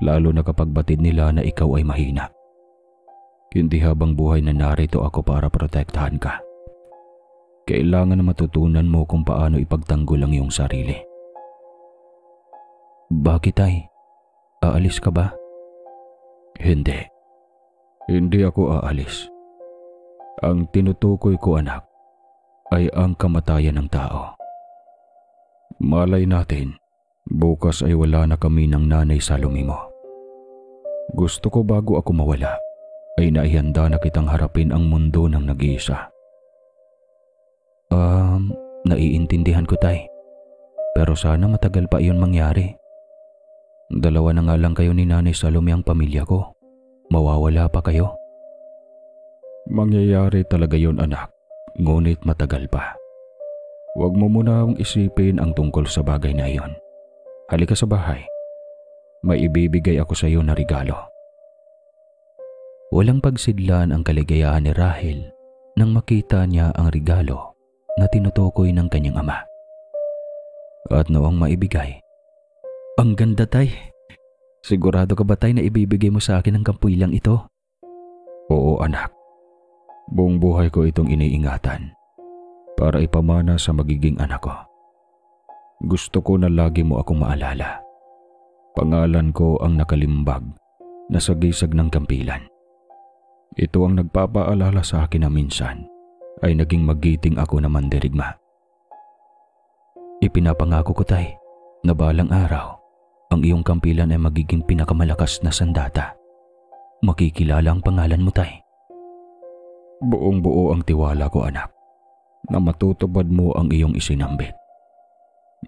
lalo na kapag batid nila na ikaw ay mahina. Hindi habang buhay na narito ako para protektahan ka. Kailangan na matutunan mo kung paano ipagtanggol ang iyong sarili. Bakit, tay? Aalis ka ba? Hindi. Hindi ako aalis. Ang tinutukoy ko, anak, ay ang kamatayan ng tao. Malay natin, bukas ay wala na kami ng nanay Salome mo. Gusto ko bago ako mawala, ay naihanda na kitang harapin ang mundo ng nag-iisa. Naiintindihan ko, tay. Pero sana matagal pa iyon mangyari. Dalawa na nga lang kayo ni Nanay Salome ang pamilya ko. Mawawala pa kayo. Mangyayari talaga yon, anak, ngunit matagal pa. Huwag mo munang isipin ang tungkol sa bagay na iyon. Halika sa bahay. May ibibigay ako sa iyo na regalo. Walang pagsidlan ang kaligayahan ni Rahel nang makita niya ang regalo na tinutukoy ng kanyang ama. At noong maibigay, "Ang ganda, tay. Sigurado ka ba, tay, na ibibigay mo sa akin ang kampuilang ito?" Oo, anak. Buong buhay ko itong iniingatan para ipamana sa magiging anak ko. Gusto ko na lagi mo akong maalala. Pangalan ko ang nakalimbag na sagisag ng kampilan. Ito ang nagpapaalala sa akin na minsan ay naging magiting ako na mandirigma. Ipinapangako ko, tay, na balang araw, ang iyong kampilan ay magiging pinakamalakas na sandata. Makikilala ang pangalan mo, tay. Buong-buo ang tiwala ko, anak, na matutupad mo ang iyong isinambit.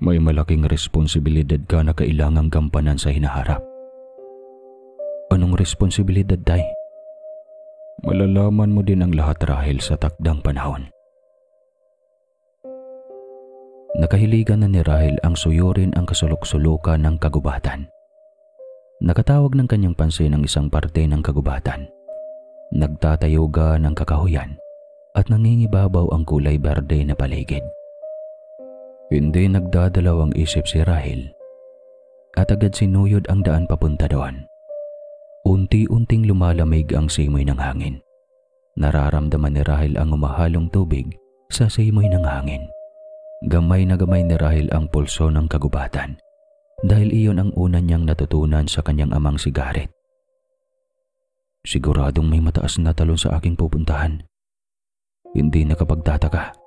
May malaking responsibilidad ka na kailangang gampanan sa hinaharap. Anong responsibilidad, tay? Malalaman mo din ang lahat, Rahel, sa takdang panahon. Nakahiligan na ni Rahel ang suyurin ang kasulok-sulukan ng kagubatan. Nakatawag ng kanyang pansin ang isang parte ng kagubatan. Nagtatayuga ng kakahuyan at nangingibabaw ang kulay berde na paligid. Hindi nagdadalawang isip si Rahel at agad sinuyod ang daan papunta doon. Unti-unting lumalamig ang simoy ng hangin. Nararamdaman ni Rahel ang umahalong tubig sa simoy ng hangin. Gamay na gamay ni Rahel ang pulso ng kagubatan dahil iyon ang una niyang natutunan sa kanyang amang si Garrett. Siguradong may mataas na talon sa aking pupuntahan. Hindi nakapagtataka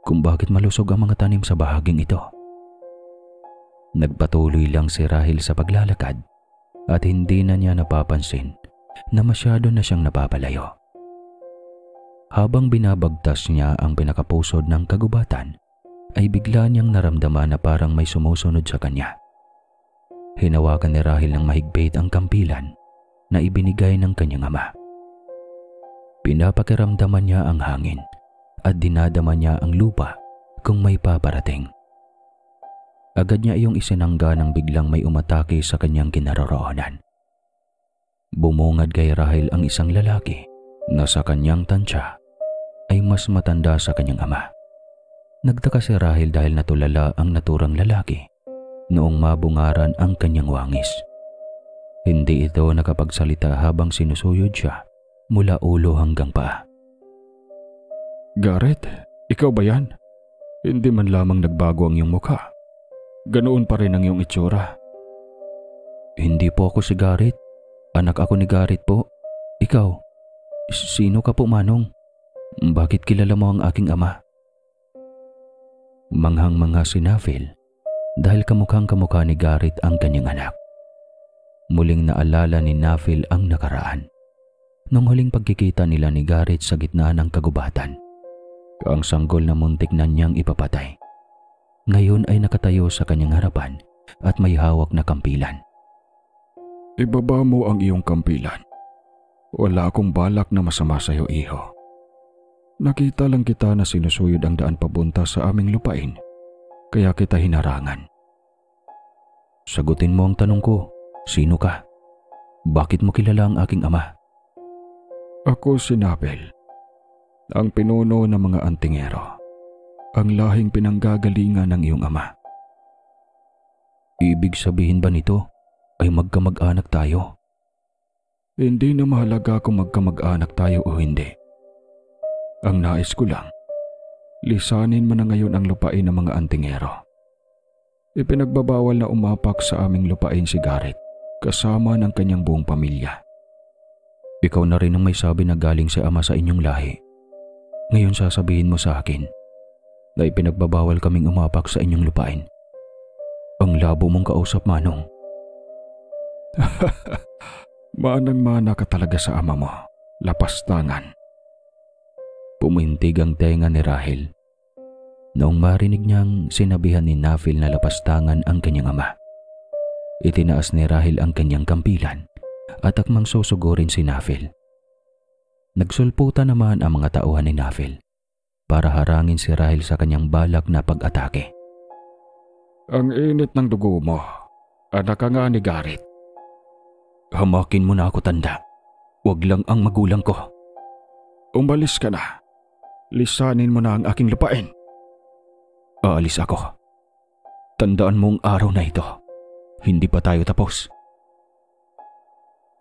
kung bakit malusog ang mga tanim sa bahaging ito. Nagpatuloy lang si Rahel sa paglalakad at hindi na niya napapansin na masyado na siyang napapalayo. Habang binabagtas niya ang pinakapusod ng kagubatan, ay bigla niyang naramdaman na parang may sumusunod sa kanya. Hinawakan ni Rahel ng mahigpit ang kampilan na ibinigay ng kanyang ama. Pinapakiramdaman niya ang hangin at dinadama niya ang lupa kung may paparating. Agad niya iyong isinangga nang biglang may umatake sa kanyang kinaroroonan. Bumungad kay Rahel ang isang lalaki na sa kanyang tansya ay mas matanda sa kanyang ama. Nagtaka si Rahel dahil natulala ang naturang lalaki noong mabungaran ang kanyang wangis. Hindi ito nakapagsalita habang sinusuyod siya mula ulo hanggang paa. Gareth, ikaw ba yan? Hindi man lamang nagbago ang iyong mukha. Ganoon pa rin ang iyong itsura. Hindi po ako si Gareth. Anak ako ni Gareth po. Ikaw, sino ka po, Manong? Bakit kilala mo ang aking ama? Manghang-mangha si Nafil dahil kamukhang-kamukha ni Gareth ang kanyang anak. Muling naalala ni Nafil ang nakaraan. Nung huling pagkikita nila ni Gareth sa gitna ng kagubatan, ang sanggol na muntik na niyang ipapatay. Ngayon ay nakatayo sa kanyang harapan at may hawak na kampilan. Ibaba mo ang iyong kampilan. Wala akong balak na masama sa iyo, iho. Nakita lang kita na sinusuyod ang daan papunta sa aming lupain, kaya kita hinarangan. Sagutin mo ang tanong ko. Sino ka? Bakit mo kilala ang aking ama? Ako si Nafil, ang pinuno ng mga antingero, ang lahing pinanggagalingan ng iyong ama. Ibig sabihin ba nito ay magkamag-anak tayo? Hindi na mahalaga kung magkamag-anak tayo o hindi. Ang nais ko lang, lisanin mo na ngayon ang lupain ng mga antingero. Ipinagbabawal na umapak sa aming lupain si Gareth kasama ng kanyang buong pamilya. Ikaw na rin ang may sabi na galing si ama sa inyong lahi. Ngayon sasabihin mo sa akin na ipinagbabawal kaming umapak sa inyong lupain. Ang labo mong kausap, Manong. Manang-mana ka talaga sa ama mo, lapastangan. Pumintig ang tenga ni Rahel noong marinig niyang sinabihan ni Nafil na lapastangan ang kanyang ama. Itinaas ni Rahel ang kanyang kampilan at akmang susugurin si Nafil. Nagsulputan naman ang mga tauhan ni Nafil para harangin si Rahel sa kanyang balak na pag-atake. Ang init ng dugo mo, anak ka nga ni Gareth. Hamakin mo na ako, tanda. Huwag lang ang magulang ko. Umalis ka na. Lisanin mo na ang aking lupain. Aalis ako. Tandaan mo ang araw na ito. Hindi pa tayo tapos.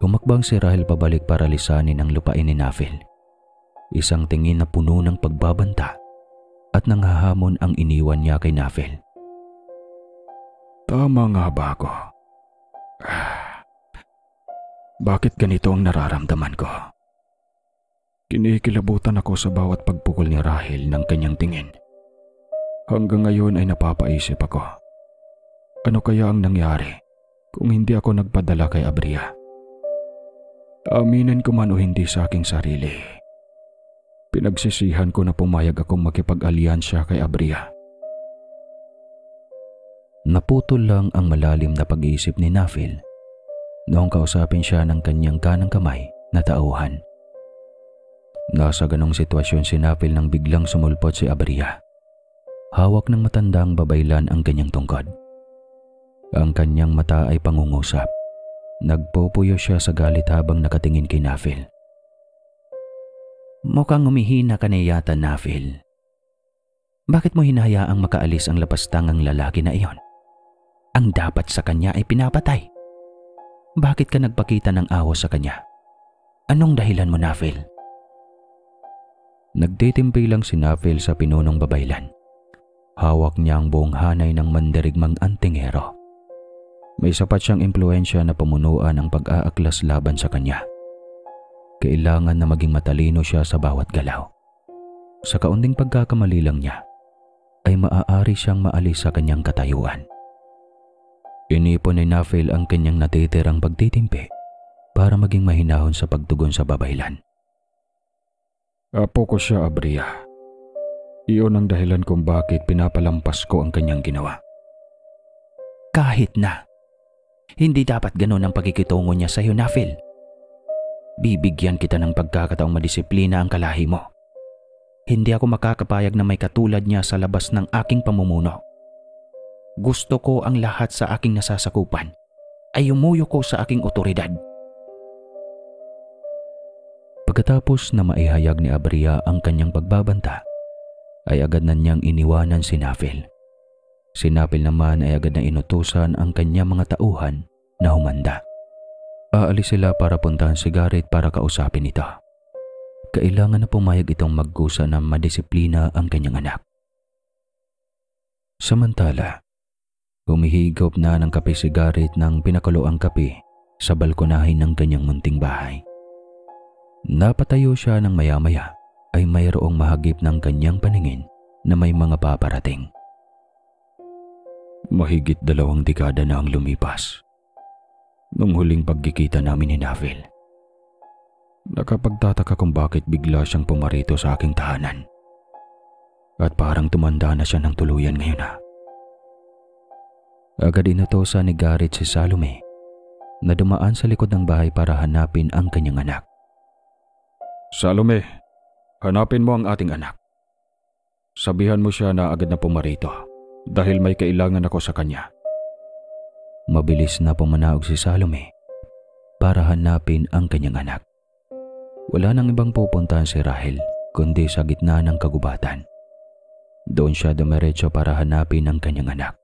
Humakbang si Rahel pabalik para lisanin ang lupain ni Nafil. Isang tingin na puno ng pagbabanta at nanghahamon ang iniwan niya kay Nafil. Tama nga ba ako? Bakit ganito ang nararamdaman ko? Kinikilabutan ako sa bawat pagpukol ni Rahel ng kanyang tingin. Hanggang ngayon ay napapaisip ako. Ano kaya ang nangyari kung hindi ako nagpadala kay Abria? Aminin ko man o hindi sa aking sarili, pinagsisihan ko na pumayag akong makipag-alyansya kay Abria. Naputol lang ang malalim na pag-iisip ni Nafil noong kausapin siya ng kanyang kanang kamay na tauhan. Nasa ganong sitwasyon si Nafil nang biglang sumulpot si Abria. Hawak ng matandang babaylan ang kanyang tungkod. Ang kanyang mata ay pangungusap. Nagpupuyo siya sa galit habang nakatingin kay Nafil. Mukhang umihina ka na yata, Nafil. Bakit mo hinahayaang makaalis ang lapastangang lalaki na iyon? Ang dapat sa kanya ay pinapatay. Bakit ka nagpakita ng awa sa kanya? Anong dahilan mo, Nafil? Nagtitimpi lang si Nafil sa pinunong babaylan. Hawak niya ang buong hanay ng mandirigmang antingero. May sapat siyang impluensya na pamunuan ang pag-aaklas laban sa kanya. Kailangan na maging matalino siya sa bawat galaw. Sa kaunting pagkakamali lang niya, ay maaari siyang maalis sa kanyang katayuan. Inipon ni Nafil ang kanyang natitirang pagtitimpi para maging mahinahon sa pagtugon sa babaylan. Apo ko siya, Abria. Iyon ang dahilan kung bakit pinapalampas ko ang kanyang ginawa. Kahit na, Hindi dapat ganon ang pagkikitungo niya sa iyo, Nafil. Bibigyan kita ng pagkakataong madisiplina ang kalahi mo. Hindi ako makakapayag na may katulad niya sa labas ng aking pamumuno. Gusto ko ang lahat sa aking nasasakupan ay umuyo ko sa aking otoridad. Pagkatapos na maihayag ni Abria ang kanyang pagbabanta, ay agad na niyang iniwanan si Nafil. Si Nafil naman ay agad na inutusan ang kanyang mga tauhan na humanda. Aalis sila para puntahan si Garrett para kausapin ito. Kailangan na pumayag itong magkusa na madisiplina ang kanyang anak. Samantala, humihigop na ng kape si Garrett nang pinakulo ang kape sa balkonahin ng kanyang munting bahay. Napatayo siya ng maya-maya ay mayroong mahagip ng kanyang paningin na may mga paparating. Mahigit 2 dekada na ang lumipas nung huling pagkikita namin ni Nafil. Nakapagtataka kung bakit bigla siyang pumarito sa aking tahanan. At parang tumanda na siya ng tuluyan ngayon na. Agad inutosan ni Garrett si Salome na dumaan sa likod ng bahay para hanapin ang kanyang anak. Salome, hanapin mo ang ating anak. Sabihan mo siya na agad na pumarito dahil may kailangan ako sa kanya. Mabilis na pumanaog si Salome para hanapin ang kanyang anak. Wala nang ibang pupuntahan si Rahel kundi sa gitna ng kagubatan. Doon siya dumiretso para hanapin ang kanyang anak.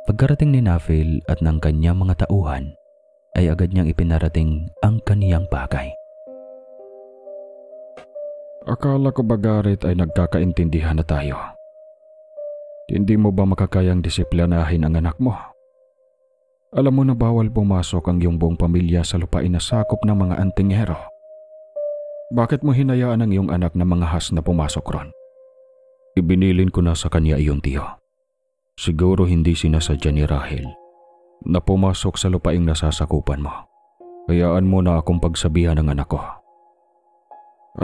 Pagkarating ni Nafil at ng kanyang mga tauhan, ay agad niyang ipinarating ang kaniyang pakay. Akala ko ba, Garrett, ay nagkakaintindihan na tayo? Hindi mo ba makakayang disiplinahin ang anak mo? Alam mo na bawal pumasok ang iyong buong pamilya sa lupain na sakop ng mga antingero. Bakit mo hinayaan ang iyong anak na mga has na pumasok ron? Ibinilin ko na sa kanya iyong tiyo. Siguro hindi sinasadya ni Rahel na pumasok sa lupaing nasasakupan mo. Hayaan mo na akong pagsabihan ng anak ko.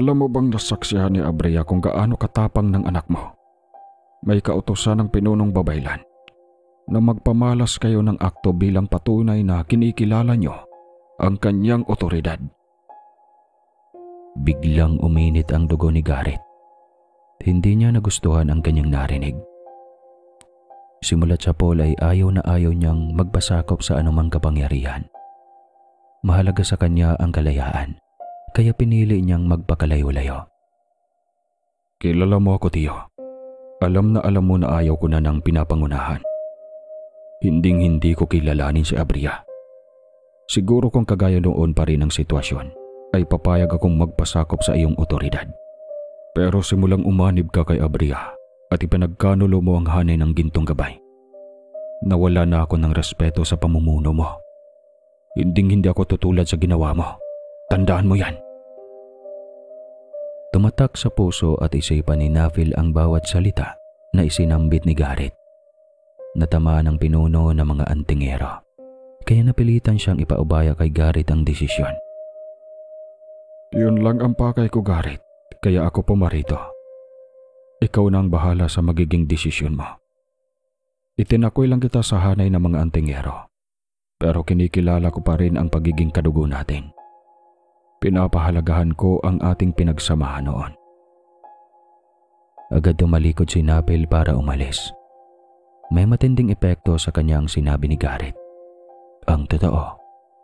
Alam mo bang nasaksihan ni Abria kung gaano katapang ng anak mo? May kautusan ng pinunong babaylan na magpamalas kayo ng akto bilang patunay na kinikilala nyo ang kanyang otoridad. Biglang uminit ang dugo ni Garrett. Hindi niya nagustuhan ang kanyang narinig. Simulat sa Paul ay ayaw na ayaw niyang magpasakop sa anumang kapangyarihan. Mahalaga sa kanya ang kalayaan, kaya pinili niyang magpakalayo-layo. Kilala mo ako, tiyo. Alam mo na ayaw ko na ng pinapangunahan. Hinding-hindi ko kilalanin si Abria. Siguro kung kagaya noon pa rin ang sitwasyon, ay papayag akong magpasakop sa iyong otoridad. Pero simulang umanib ka kay Abria at ipinagkanulo mo ang hanay ng gintong gabay, nawala na ako ng respeto sa pamumuno mo. Hinding-hindi ako tutulad sa ginawa mo. Tandaan mo yan. Tumatak sa puso at isipan ni Nafil ang bawat salita na isinambit ni Garrett. Natamaan ang pinuno ng mga antingero, kaya napilitan siyang ipaubaya kay Garrett ang desisyon. Yun lang ang pakay ko, Garrett, kaya ako pumarito. Ikaw na ang bahala sa magiging desisyon mo. Itinakoy lang kita sa hanay ng mga antingero, pero kinikilala ko pa rin ang pagiging kadugo natin. Pinapahalagahan ko ang ating pinagsamahan noon. Agad tumalikod si Nafil para umalis. May matinding epekto sa kanya ang sinabi ni Garrett. Ang totoo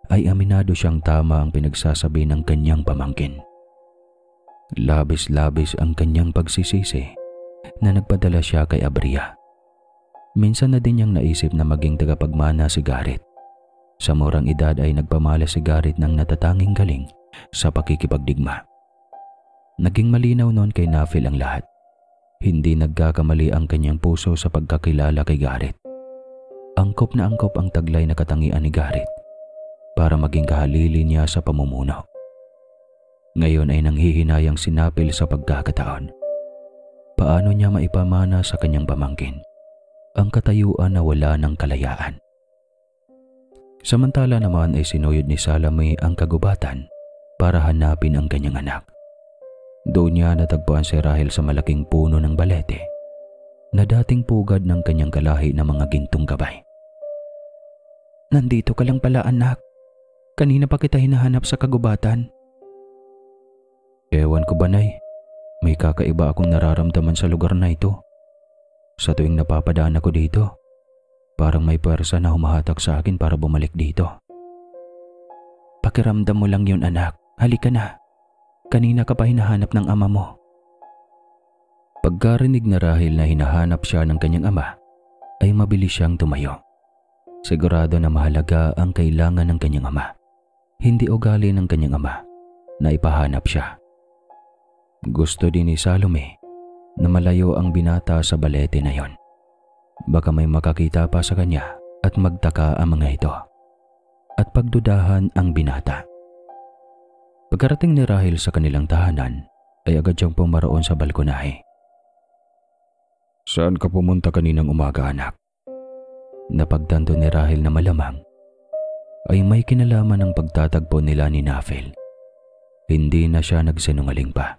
ay aminado siyang tama ang pinagsasabi ng kanyang pamangkin. Labis-labis ang kanyang pagsisisi na nagpadala siya kay Abria. Minsan na din niyang naisip na maging tagapagmana si Garrett. Sa murang edad ay nagpamalas si Garrett ng natatanging galing sa pakikipagdigma. Naging malinaw noon kay Nafil ang lahat. Hindi nagkakamali ang kanyang puso sa pagkakilala kay Garrett. Angkop na angkop ang taglay na katangian ni Garrett para maging kahalili niya sa pamumuno. Ngayon ay nanghihinayang si Nafil sa pagkakataon. Paano niya maipamana sa kanyang pamangkin ang katayuan na wala ng kalayaan? Samantala naman ay sinuyod ni Salome ang kagubatan para hanapin ang kanyang anak. Doon niya natagpuan si Rahel sa malaking puno ng balete na dating pugad ng kanyang kalahi ng mga gintong gabay. Nandito ka lang pala anak. Kanina pa kita hinahanap sa kagubatan. Ewan ko ba, Nay? May kakaiba akong nararamdaman sa lugar na ito. Sa tuwing napapadaan ako dito, parang may pwersa na humahatak sa akin para bumalik dito. Pakiramdam mo lang yun anak. Halika na. Kanina ka pa hinahanap ng ama mo. Pagkarinig na Rahel na hinahanap siya ng kanyang ama, ay mabilis siyang tumayo. Sigurado na mahalaga ang kailangan ng kanyang ama. Hindi ugali ng kanyang ama na ipahanap siya. Gusto din ni Salome na malayo ang binata sa balete na yon. Baka may makakita pa sa kanya at magtaka ang mga ito. At pagdudahan ang binata. Pagkarating ni Rahel sa kanilang tahanan, ay agad siyang pumaroon sa balkonahe. Saan ka pumunta kaninang umaga, anak? Napagtanto ni Rahel na malamang ay may kinalaman ng pagtatagpo nila ni Nafel. Hindi na siya nagsinungaling pa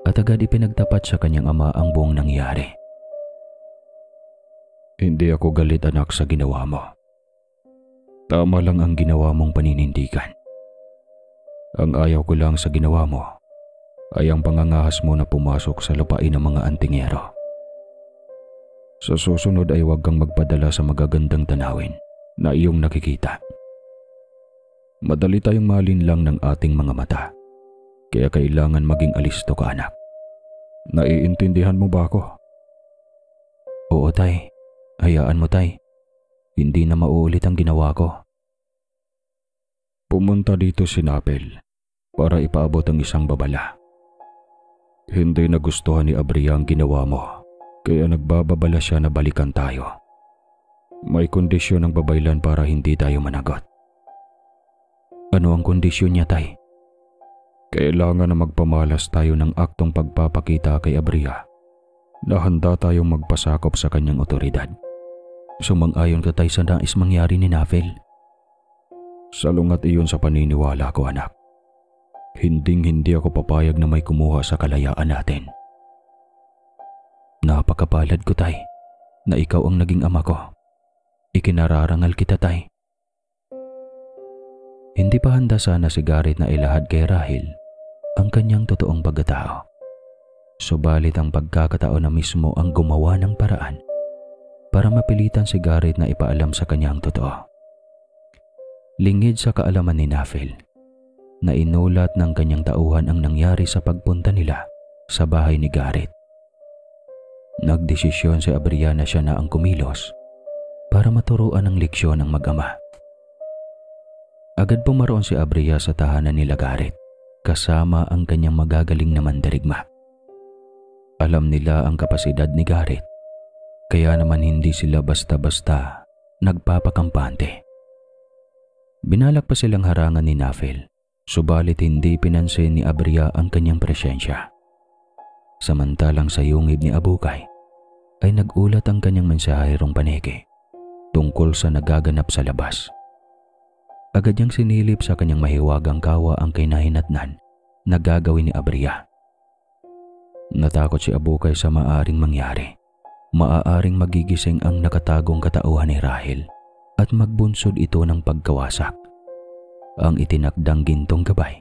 at agad ipinagtapat sa kanyang ama ang buong nangyari. Hindi ako galit anak sa ginawa mo. Tama lang ang ginawa mong paninindigan. Ang ayaw ko lang sa ginawa mo ay ang pangangahas mo na pumasok sa lupain ng mga antingero. Sa susunod ay huwag kang magpadala sa magagandang tanawin na iyong nakikita. Madali tayong malinlang ng ating mga mata, kaya kailangan maging alisto ka anak. Naiintindihan mo ba ako? Oo tay, hayaan mo tay. Hindi na mauulit ang ginawa ko. Pumunta dito si Nafel para ipaabot ang isang babala. Hindi nagustuhan ni Abria ang ginawa mo, kaya nagbababala siya na balikan tayo. May kondisyon ng babaylan para hindi tayo managot. Ano ang kondisyon niya, tay? Kailangan na magpamalas tayo ng aktong pagpapakita kay Abria na handa tayong magpasakop sa kanyang otoridad. Sumang-ayon ka tay sa nais mangyari ni Nafel? Salungat iyon sa paniniwala ko anak. Hinding-hindi ako papayag na may kumuha sa kalayaan natin. Napakapalad ko tay na ikaw ang naging ama ko. Ikinararangal kita tay. Hindi pa handa sana si Garrett na ilahad kay Rahel ang kanyang totoong pagkatao. Subalit ang pagkakataon na mismo ang gumawa ng paraan para mapilitan si Garrett na ipaalam sa kanyang totoo. Lingid sa kaalaman ni Nafel na inulat ng kanyang tauhan ang nangyari sa pagpunta nila sa bahay ni Garrett. Nagdesisyon si Abria na siya na ang kumilos para maturuan ng leksyon ang mag-ama. Agad pumaroon si Abria sa tahanan nila Garrett kasama ang kanyang magagaling na mandirigma. Alam nila ang kapasidad ni Garrett, kaya naman hindi sila basta-basta nagpapakampante. Binalak pa silang harangan ni Nafel, subalit hindi pinansin ni Abria ang kanyang presensya. Samantalang sa yungib ni Abukay ay nagulat ang kanyang mensahirong paneke tungkol sa nagaganap sa labas. Agad niyang sinilip sa kanyang mahiwagang kawa ang kinahinatnan na gagawin ni Abria. Natakot si Abukay sa maaring mangyari. Maaaring magigising ang nakatagong katauhan ni Rahel at magbunsod ito ng pagkawasak. Ang itinakdang gintong gabay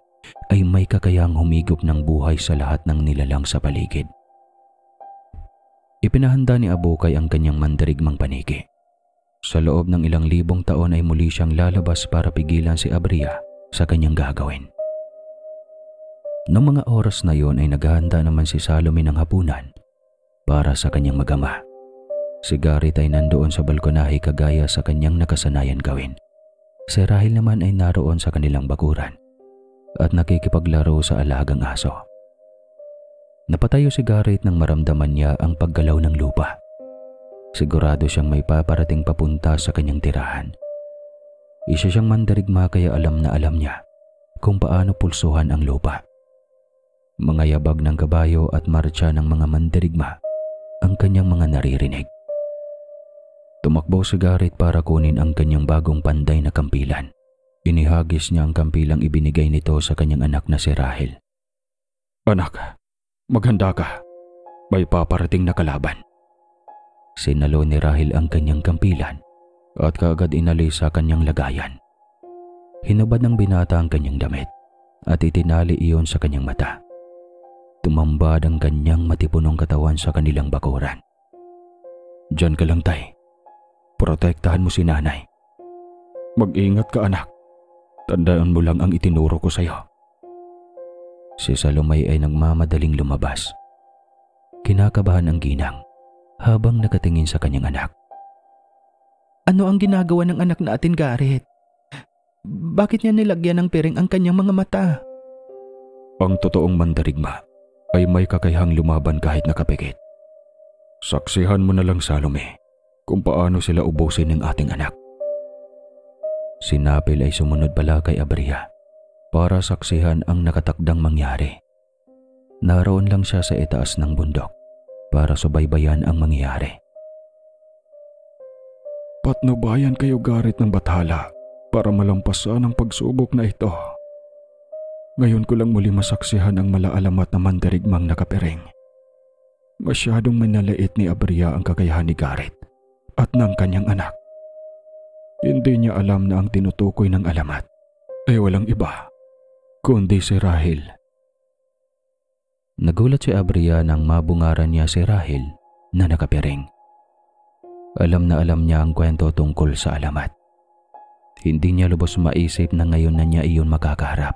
ay may kakayahang humigop ng buhay sa lahat ng nilalang sa paligid. Ipinahanda ni Abukay ang kanyang mandirigmang paniki. Sa loob ng ilang libong taon ay muli siyang lalabas para pigilan si Abria sa kanyang gagawin. Noong mga oras na yon ay naghahanda naman si Salome ng hapunan para sa kanyang mag-ama. Si Garrett ay nandoon sa balkonahe kagaya sa kanyang nakasanayan gawin. Si Rahel naman ay naroon sa kanilang bakuran at nakikipaglaro sa alagang aso. Napatayo si Garrett nang maramdaman niya ang paggalaw ng lupa. Sigurado siyang may paparating papunta sa kanyang tirahan. Isa siyang mandirigma kaya alam niya kung paano pulsuhan ang lupa. Mga yabag ng kabayo at marcha ng mga mandirigma ang kanyang mga naririnig. Tumakbo si Garrett para kunin ang kanyang bagong panday na kampilan. Inihagis niya ang kampilang ibinigay nito sa kanyang anak na si Rahel. Anak, maghanda ka. May paparating na kalaban. Sinalo ni Rahel ang kanyang kampilan at kaagad inalis sa kanyang lagayan. Hinubad ng binata ang kanyang damit at itinali iyon sa kanyang mata. Tumambad ang kanyang matipunong katawan sa kanilang bakuran. "Diyan ka lang, tay. Protektahan mo si nanay. Mag-ingat ka, anak. Tandaan mo lang ang itinuro ko sa'yo." Si Salome ay nagmamadaling lumabas. Kinakabahan ang ginang habang nakatingin sa kanyang anak. Ano ang ginagawa ng anak natin, Garrett? Bakit niya nilagyan ng piring ang kanyang mga mata? Ang totoong mandarigma ay may kakayahang lumaban kahit nakapikit. Saksihan mo na lang, Salome, kung paano sila ubusin ng ating anak. Si Napil ay sumunod pala kay Abria para saksihan ang nakatakdang mangyari. Naroon lang siya sa itaas ng bundok para subaybayan ang mangyayari. Patnubayan kayo, Garrett, ng bathala para malampasan ang pagsubok na ito. Ngayon ko lang muli masaksihan ang malaalamat na mandirigmang nakapiring. Masyadong manalait ni Abria ang kakayahan ni Garrett at ng kanyang anak. Hindi niya alam na ang tinutukoy ng alamat ay walang iba kundi si Rahel. Nagulat si Abria nang mabungaran niya si Rahel na nakapiring. Alam na alam niya ang kwento tungkol sa alamat. Hindi niya lubos maisip na ngayon na niya iyon makakaharap.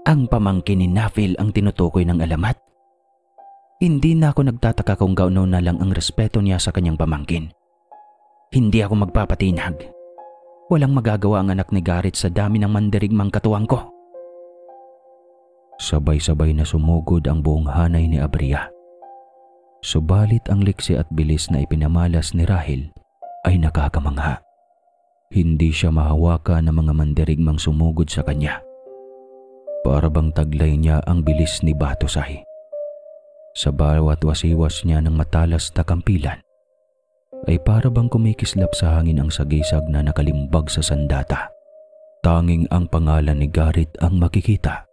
Ang pamangkin ni Nafil ang tinutukoy ng alamat. Hindi na ako nagtataka kung gaano na lang ang respeto niya sa kanyang pamangkin. Hindi ako magpapatinag. Walang magagawa ang anak ni Garrett sa dami ng mandirigmang katuwang ko. Sabay-sabay na sumugod ang buong hanay ni Abria. Subalit ang liksi at bilis na ipinamalas ni Rahel ay nakakamangha. Hindi siya mahawakan ng mga mandirigmang sumugod sa kanya. Para bang taglay niya ang bilis ni Batusay. Sa bawat wasiwas niya ng matalas na kampilan, ay para bang kumikislap sa hangin ang sagisag na nakalimbag sa sandata. Tanging ang pangalan ni Garrett ang makikita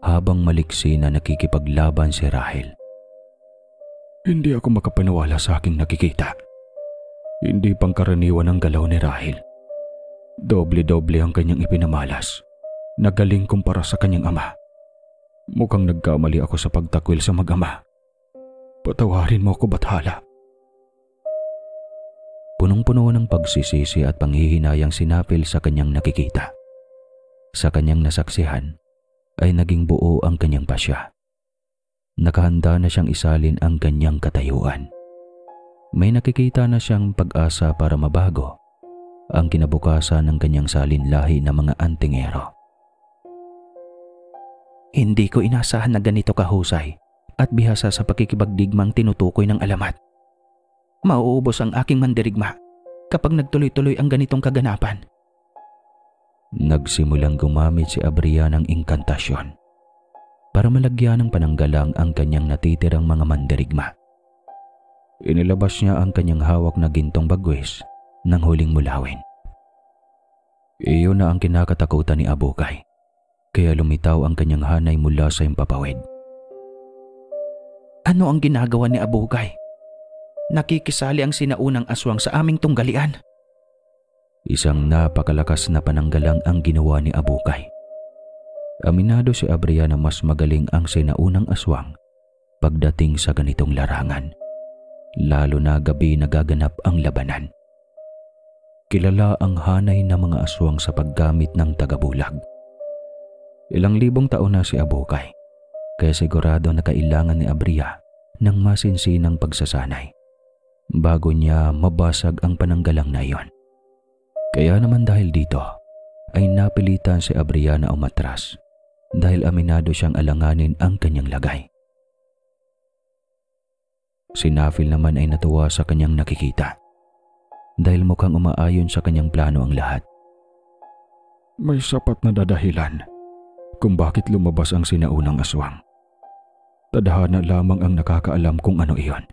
habang maliksi na nakikipaglaban si Rahel. Hindi ako makapaniwala sa aking nakikita. Hindi pangkaraniwan ang galaw ni Rahel. Doble-doble ang kanyang ipinamalas. Nagaling kumpara sa kanyang ama. Mukhang nagkamali ako sa pagtakwil sa mag-ama. Patawarin mo ako, bathala. Punong-puno ng pagsisisi at panghihinayang sinapil sa kanyang nakikita. Sa kanyang nasaksihan ay naging buo ang kanyang pasya. Nakahanda na siyang isalin ang kanyang katayuan. May nakikita na siyang pag-asa para mabago ang kinabukasan ng kanyang salinlahi na mga antingero. Hindi ko inasahan na ganito kahusay at bihasa sa pakikipagdigmang tinutukoy ng alamat. Mauubos ang aking mandirigma kapag nagtuloy-tuloy ang ganitong kaganapan. Nagsimulang gumamit si Abria ng inkantasyon para malagyan ng pananggalang ang kanyang natitirang mga mandirigma. Inilabas niya ang kanyang hawak na gintong bagwis ng huling mulawin. Iyon na ang kinakatakutan ni Abukay, kaya lumitaw ang kanyang hanay mula sa impapawid. Ano ang ginagawa ni Abukay? Nakikisali ang sinaunang aswang sa aming tunggalian. Isang napakalakas na pananggalang ang ginawa ni Abukay. Aminado si Abria na mas magaling ang sinaunang aswang pagdating sa ganitong larangan, lalo na gabi nagaganap ang labanan. Kilala ang hanay ng mga aswang sa paggamit ng tagabulag. Ilang libong taon na si Abukay, kaya sigurado na kailangan ni Abria ng masinsinang pagsasanay bago niya mabasag ang pananggalang na iyon. Kaya naman dahil dito ay napilitan si Abria na umatras dahil aminado siyang alanganin ang kanyang lagay. Si Nafil naman ay natuwa sa kanyang nakikita dahil mukhang umaayon sa kanyang plano ang lahat. May sapat na dadahilan kung bakit lumabas ang sinaunang aswang. Tadhana lamang ang nakakaalam kung ano iyon.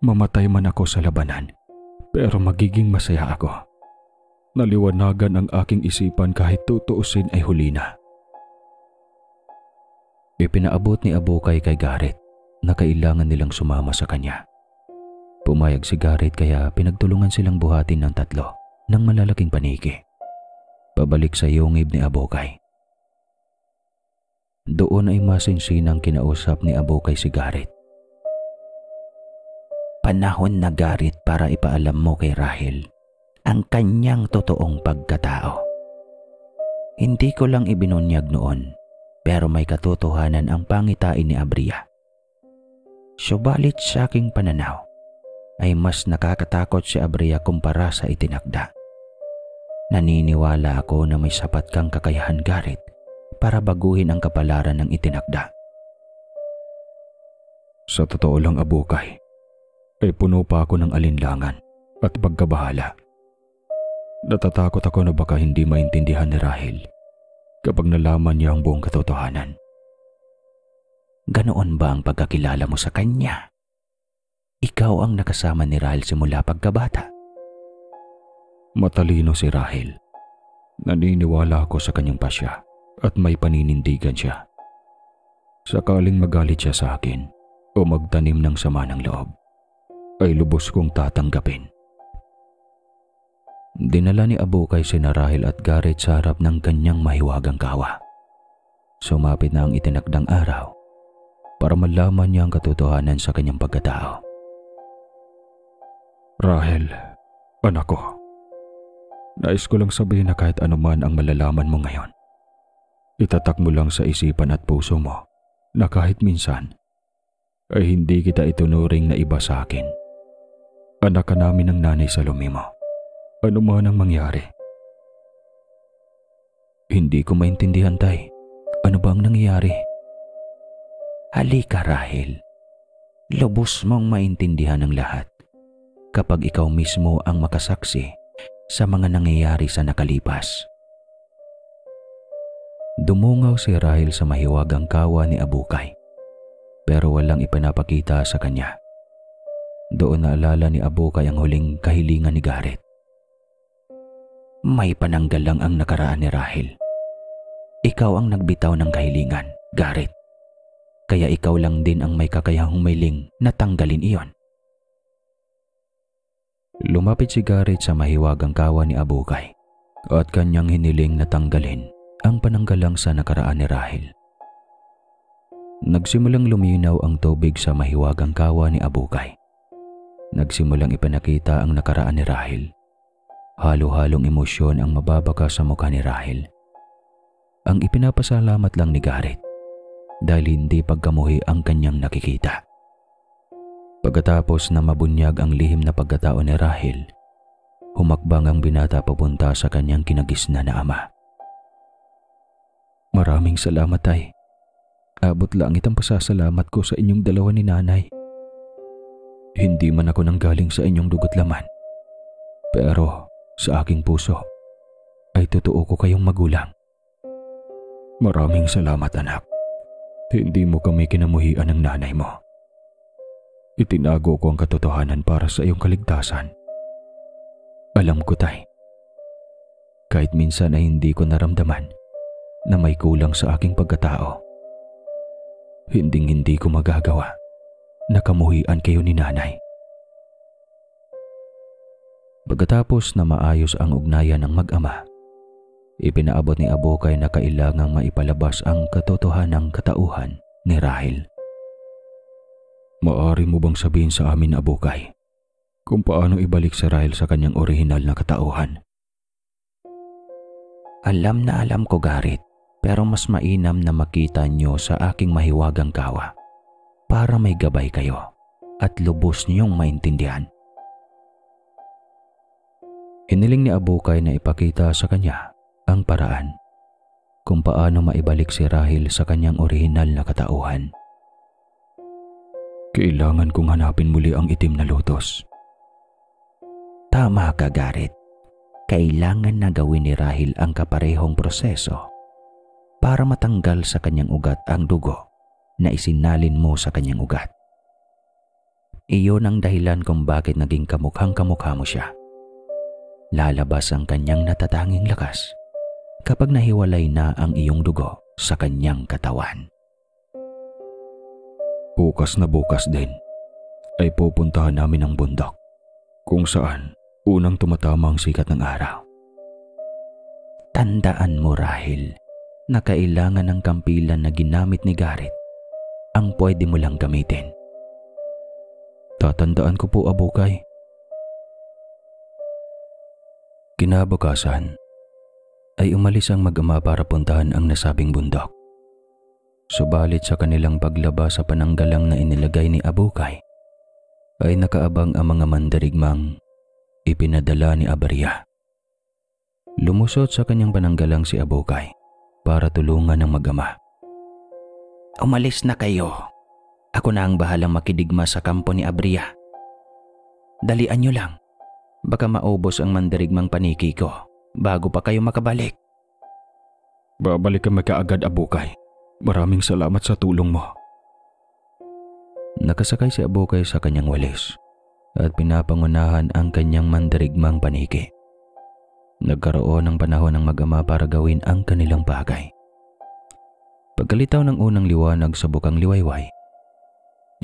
Mamatay man ako sa labanan, pero magiging masaya ako. Naliwanagan ang aking isipan kahit tutuusin ay huli na. Ipinaabot ni Abukay kay Garrett na kailangan nilang sumama sa kanya. Pumayag si Garrett kaya pinagtulungan silang buhatin ng tatlo ng malalaking paniki. Pabalik sa yungib ni Abukay. Doon ay masinsinang kinausap ni Abukay si Garrett. Panahon na, Garrett, para ipaalam mo kay Rahel ang kanyang totoong pagkatao. Hindi ko lang ibinunyag noon, pero may katotohanan ang pangitain ni Abria. Subalit sa aking pananaw, ay mas nakakatakot si Abria kumpara sa itinakda. Naniniwala ako na may sapat kang kakayahan, Garrett, para baguhin ang kapalaran ng itinakda. Sa totoo lang, Abukay, ay puno pa ako ng alinlangan at pagkabahala. Natatakot ako na baka hindi maintindihan ni Rahel kapag nalaman niya ang buong katotohanan. Ganoon ba ang pagkakilala mo sa kanya? Ikaw ang nakasama ni Rahel simula pagkabata. Matalino si Rahel. Naniniwala ako sa kanyang pasya at may paninindigan siya. Sakaling magalit siya sa akin o magtanim ng sama ng loob, ay lubos kong tatanggapin. Dinala ni Abukay sina Rahel at Garrett sa harap ng kanyang mahiwagang kawa. Sumapit na ang itinakdang araw para malaman niya ang katotohanan sa kanyang pagkatao. Rahel, anak ko, nais ko lang sabihin na kahit anuman ang malalaman mo ngayon, itatak mo lang sa isipan at puso mo na kahit minsan ay hindi kita itunuring na iba sa akin. Anak ka namin ng nanay Salome mo. Ano man ang mangyari. Hindi ko maintindihan, Tay. Ano ba ang nangyayari? Halika, Rahel. Lubos mong maintindihan ang lahat kapag ikaw mismo ang makasaksi sa mga nangyayari sa nakalipas. Dumungaw si Rahel sa mahiwagang kawa ni Abukay, pero walang ipinapakita sa kanya. Doon naalala ni Abukay ang huling kahilingan ni Garrett. May pananggal lang ang nakaraan ni Rahel. Ikaw ang nagbitaw ng kahilingan, Garrett. Kaya ikaw lang din ang may kakayahang humiling na tanggalin iyon. Lumapit si Garrett sa mahiwagang kawa ni Abukay at kanyang hiniling na tanggalin ang pananggalang sa nakaraan ni Rahel. Nagsimulang luminaw ang tubig sa mahiwagang kawa ni Abukay. Nagsimulang ipinakita ang nakaraan ni Rahel. Halo-halong emosyon ang mababaka sa mukha ni Rahel. Ang ipinapasalamat lang ni Garrett dahil hindi pagkamuhi ang kanyang nakikita. Pagkatapos na mabunyag ang lihim na pagkatao ni Rahel, humakbang ang binata papunta sa kanyang kinagisnan na ama. Maraming salamat, Tay. Abot langit ang pasasalamat ko sa inyong dalawa ni Nanay. Hindi man ako nanggaling sa inyong dugot laman, pero sa aking puso ay totoo ko kayong magulang. Maraming salamat, anak. Hindi mo kami kinamuhian ng nanay mo. Itinago ko ang katotohanan para sa iyong kaligtasan. Alam ko, Tay. Kahit minsan ay hindi ko naramdaman na may kulang sa aking pagkatao. Hindi ko magagawa na kamuhian kayo ni Nanay. Pagkatapos na maayos ang ugnayan ng mag-ama, ipinaabot ni Abukay na kailangang maipalabas ang katotohanang katauhan ni Rahel. Maaari mo bang sabihin sa amin, Abukay, kung paano ibalik si Rahel sa kanyang orihinal na katauhan? Alam na alam ko, Garrett, pero mas mainam na makita nyo sa aking mahiwagang kawa para may gabay kayo at lubos niyong maintindihan. Hiniling ni Abukay na ipakita sa kanya ang paraan kung paano maibalik si Rahel sa kanyang orihinal na katauhan. Kailangan kong hanapin muli ang itim na lotos. Tama ka, Garrett. Kailangan na gawin ni Rahel ang kaparehong proseso para matanggal sa kanyang ugat ang dugo na isinalin mo sa kanyang ugat. Iyon ang dahilan kung bakit naging kamukhang-kamukha mo siya. Lalabas ang kanyang natatanging lakas kapag nahiwalay na ang iyong dugo sa kanyang katawan. Bukas na bukas din ay pupuntahan namin ang bundok kung saan unang tumatama ang sikat ng araw. Tandaan mo, Rahil, na kailangan ng kampilan na ginamit ni Garrett ang pwede mo lang gamitin. Tatandaan ko po, Abukay. Kinabukasan ay umalis ang mag-ama para puntahan ang nasabing bundok. Subalit sa kanilang paglaba sa pananggalang na inilagay ni Abukay, ay nakaabang ang mga mandirigmang ipinadala ni Abaria. Lumusot sa kanyang pananggalang si Abukay para tulungan ang mag-ama. Umalis na kayo. Ako na ang bahalang makidigma sa kampo ni Abaria. Dalian nyo lang. Baka maubos ang mandirigmang paniki ko bago pa kayo makabalik. Babalik kami kaagad, Abukay. Maraming salamat sa tulong mo. Nakasakay si Abukay sa kanyang walis at pinapangunahan ang kanyang mandirigmang paniki. Nagkaroon ng panahon ng mag-ama para gawin ang kanilang bagay. Pagkalitaw ng unang liwanag sa bukang liwayway,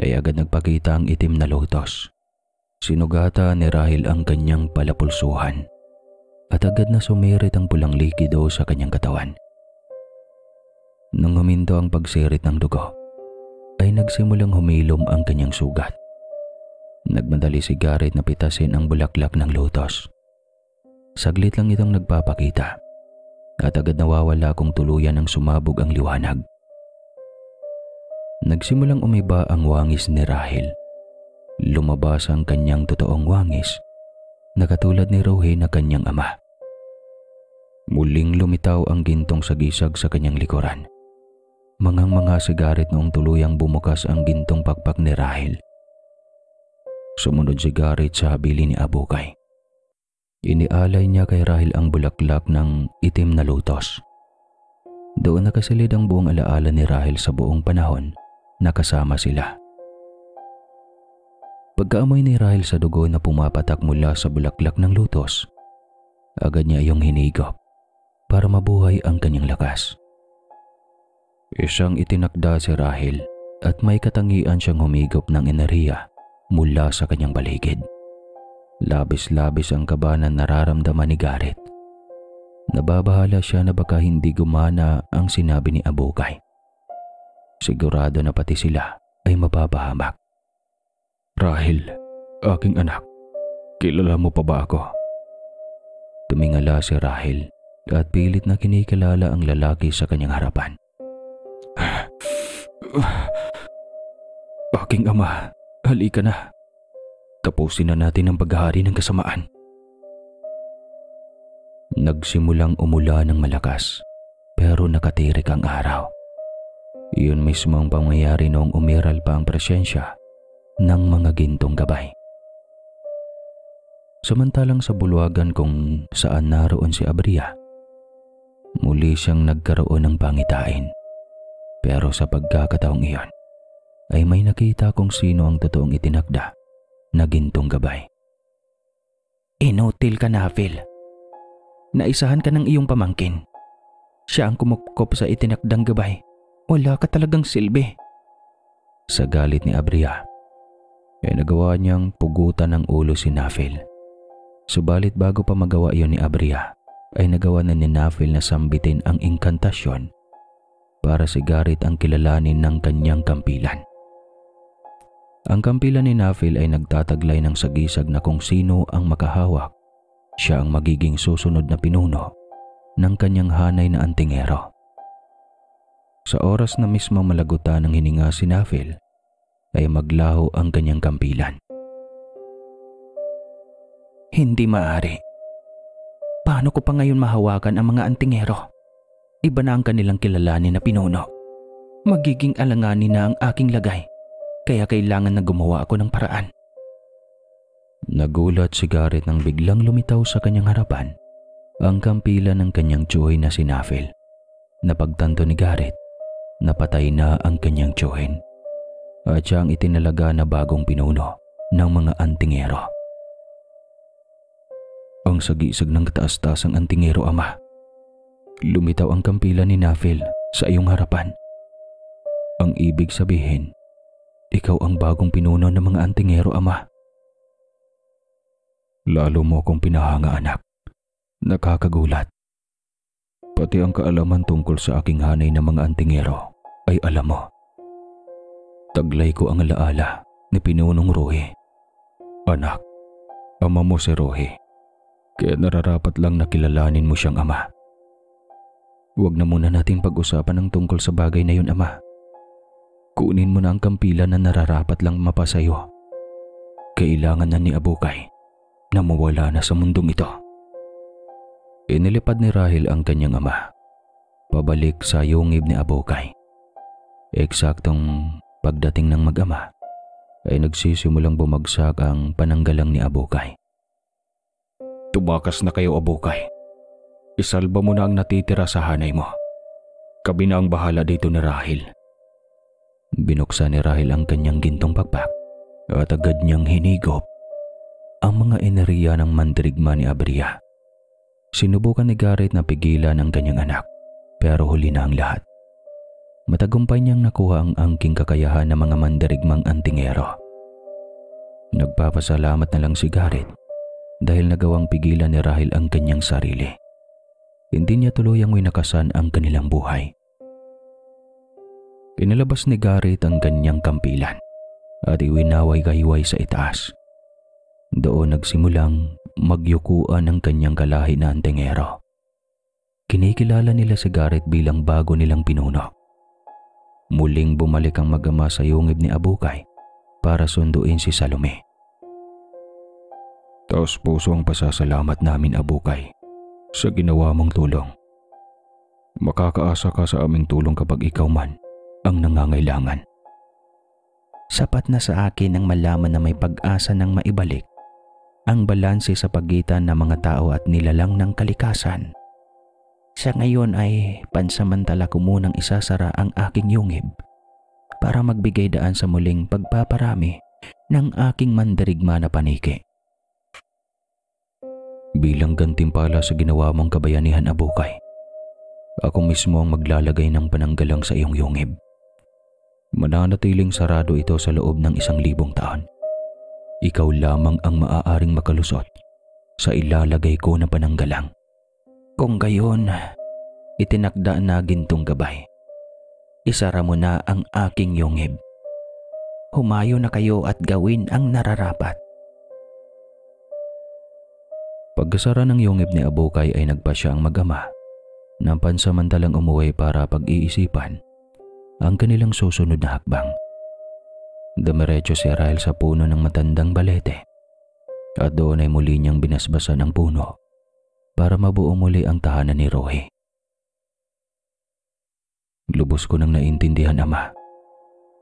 ay agad nagpakita ang itim na lotos. Sinugata ni Rahil ang kanyang palapulsuhan at agad na sumirit ang pulang likido sa kanyang katawan. Nang huminto ang pagsirit ng dugo, ay nagsimulang humilom ang kanyang sugat. Nagmadali si Garrett na pitasin ang bulaklak ng lotos. Saglit lang itong nagpapakita at agad nawawala kung tuluyan ang sumabog ang liwanag. Nagsimulang umiba ang wangis ni Rahil. Lumabas ang kanyang totoong wangis na katulad ni Rohe na kanyang ama. Muling lumitaw ang gintong sagisag sa kanyang likuran. Mangang-manga si Garrett noong tuluyang bumukas ang gintong pakpak ni Rahil. Sumunod si Garrett sa habili ni Abukay. Inialay niya kay Rahil ang bulaklak ng itim na lotos. Doon nakasilid ang buong alaala ni Rahil sa buong panahon na kasama sila. Pagkaamoy ni Rahil sa dugo na pumapatak mula sa bulaklak ng lotos, agad niya iyong hinigop para mabuhay ang kanyang lakas. Isang itinakda si Rahil at may katangian siyang humigop ng enerhiya mula sa kanyang baligid. Labis-labis ang kaba na nararamdaman ni Garrett. Nababahala siya na baka hindi gumana ang sinabi ni Abukay. Sigurado na pati sila ay mapapahamak. Rahil, aking anak, kilala mo pa ba ako? Tumingala si Rahil at pilit na kinikilala ang lalaki sa kanyang harapan. Aking ama, halika na. Tapusin na natin ang paghahari ng kasamaan. Nagsimulang umulan ng malakas pero nakatirik ang araw. Iyon mismo ang pangyayari noong umiral pa ang presensya ng mga gintong gabay. Samantalang sa bulwagan kung saan naroon si Abaria, muli siyang nagkaroon ng pangitain. Pero sa pagkakataong iyon ay may nakita kung sino ang totoong itinakda na gintong gabay. Inutil ka na, Phil. Naisahan ka ng iyong pamangkin. Siya ang kumukop sa itinakdang gabay. Wala ka talagang silbi. Sa galit ni Abaria, ay nagawa niyang pugutan ng ulo si Nafil. Subalit bago pa magawa iyon ni Abaria, ay nagawa na ni Nafil na sambitin ang inkantasyon para si Garrett ang kilalanin ng kanyang kampilan. Ang kampilan ni Nafil ay nagtataglay ng sagisag na kung sino ang makahawak, siya ang magiging susunod na pinuno ng kanyang hanay na antingero. Sa oras na mismo malagutan ng hininga si Nafil, ay maglaho ang kanyang kampilan. Hindi maaari. Paano ko pa ngayon mahawakan ang mga antingero? Iba na ang kanilang kilalanin na pinuno. Magiging alanganin na ang aking lagay. Kaya kailangan na gumawa ako ng paraan. Nagulat si Garrett nang biglang lumitaw sa kanyang harapan ang kampilan ng kanyang tiyuhin na si Nafil. Napagtanto ni Garrett na patay na ang kanyang tiyuhin at siya ang itinalaga na bagong pinuno ng mga antingero. Ang sagisag ng kataas-taasang antingero, ama. Lumitaw ang kampilan ni Nafil sa iyong harapan. Ang ibig sabihin ikaw ang bagong pinuno ng mga antingero, Ama. Lalo mo akong pinahanga, anak. Nakakagulat. Pati ang kaalaman tungkol sa aking hanay ng mga antingero ay alam mo. Taglay ko ang alaala ni Pinunong Rohi. Anak, ama mo si Rohi. Kaya nararapat lang na kilalanin mo siyang ama. Huwag na muna natin pag-usapan ang tungkol sa bagay na yun, Ama. Kunin mo na ang kampilan na nararapat lang mapasayo. Kailangan na ni Abukay na mawala na sa mundong ito. Inilipad ni Rahil ang kanyang ama, pabalik sa yungib ni Abukay. Eksaktong pagdating ng mag-ama ay nagsisimulang bumagsak ang pananggalang ni Abukay. Tumakas na kayo, Abukay. Isalba mo na ang natitira sa hanay mo. Kami na ang bahala dito ni Rahil. Binuksan ni Rahil ang kanyang gintong pakpak at agad niyang hinigop ang mga enerhiya ng mandirigma ni Abria. Sinubukan ni Garrett na pigilan ang kanyang anak, pero huli na ang lahat. Matagumpay niyang nakuha ang angking kakayahan ng mga mandirigmang antingero. Nagpapasalamat na lang si Garrett dahil nagawang pigilan ni Rahil ang kanyang sarili. Hindi niya tuluyang winakasan ang kanilang buhay. Inilabas ni Garrett ang kanyang kampilan at iwinaway-gayway sa itaas. Doon nagsimulang magyukuan ang kanyang kalahi na antingero. Kinikilala nila si Garrett bilang bago nilang pinuno. Muling bumalik ang mag-ama sa yungib ni Abukay para sunduin si Salome. Taos puso ang pasasalamat namin, Abukay, sa ginawa mong tulong. Makakaasa ka sa aming tulong kapag ikaw man ang nangangailangan. Sapat na sa akin ang malaman na may pag-asa ng maibalik ang balanse sa pagitan ng mga tao at nilalang ng kalikasan. Sa ngayon ay pansamantala ko munang isasara ang aking yungib para magbigay daan sa muling pagpaparami ng aking mandirigma na paniki. Bilang gantimpala sa ginawa mong kabayanihan, Abukay, ako mismo ang maglalagay ng pananggalang sa iyong yungib. Mananatiling sarado ito sa loob ng 1,000 taon. Ikaw lamang ang maaaring makalusot sa ilalagay ko na pananggalang. Kung gayon, itinakda na gintong gabay. Isara mo na ang aking yungib. Humayo na kayo at gawin ang nararapat. Pagkasara ng yungib ni Abukay ay nagpasya ang mag-ama ng pansamantalang umuwi para pag-iisipan ang kanilang susunod na hakbang. Dumiretso si Rahil sa puno ng matandang balete at doon ay muli niyang binasbasan ang puno para mabuo muli ang tahanan ni Rohi. Lubos ko nang naintindihan, Ama,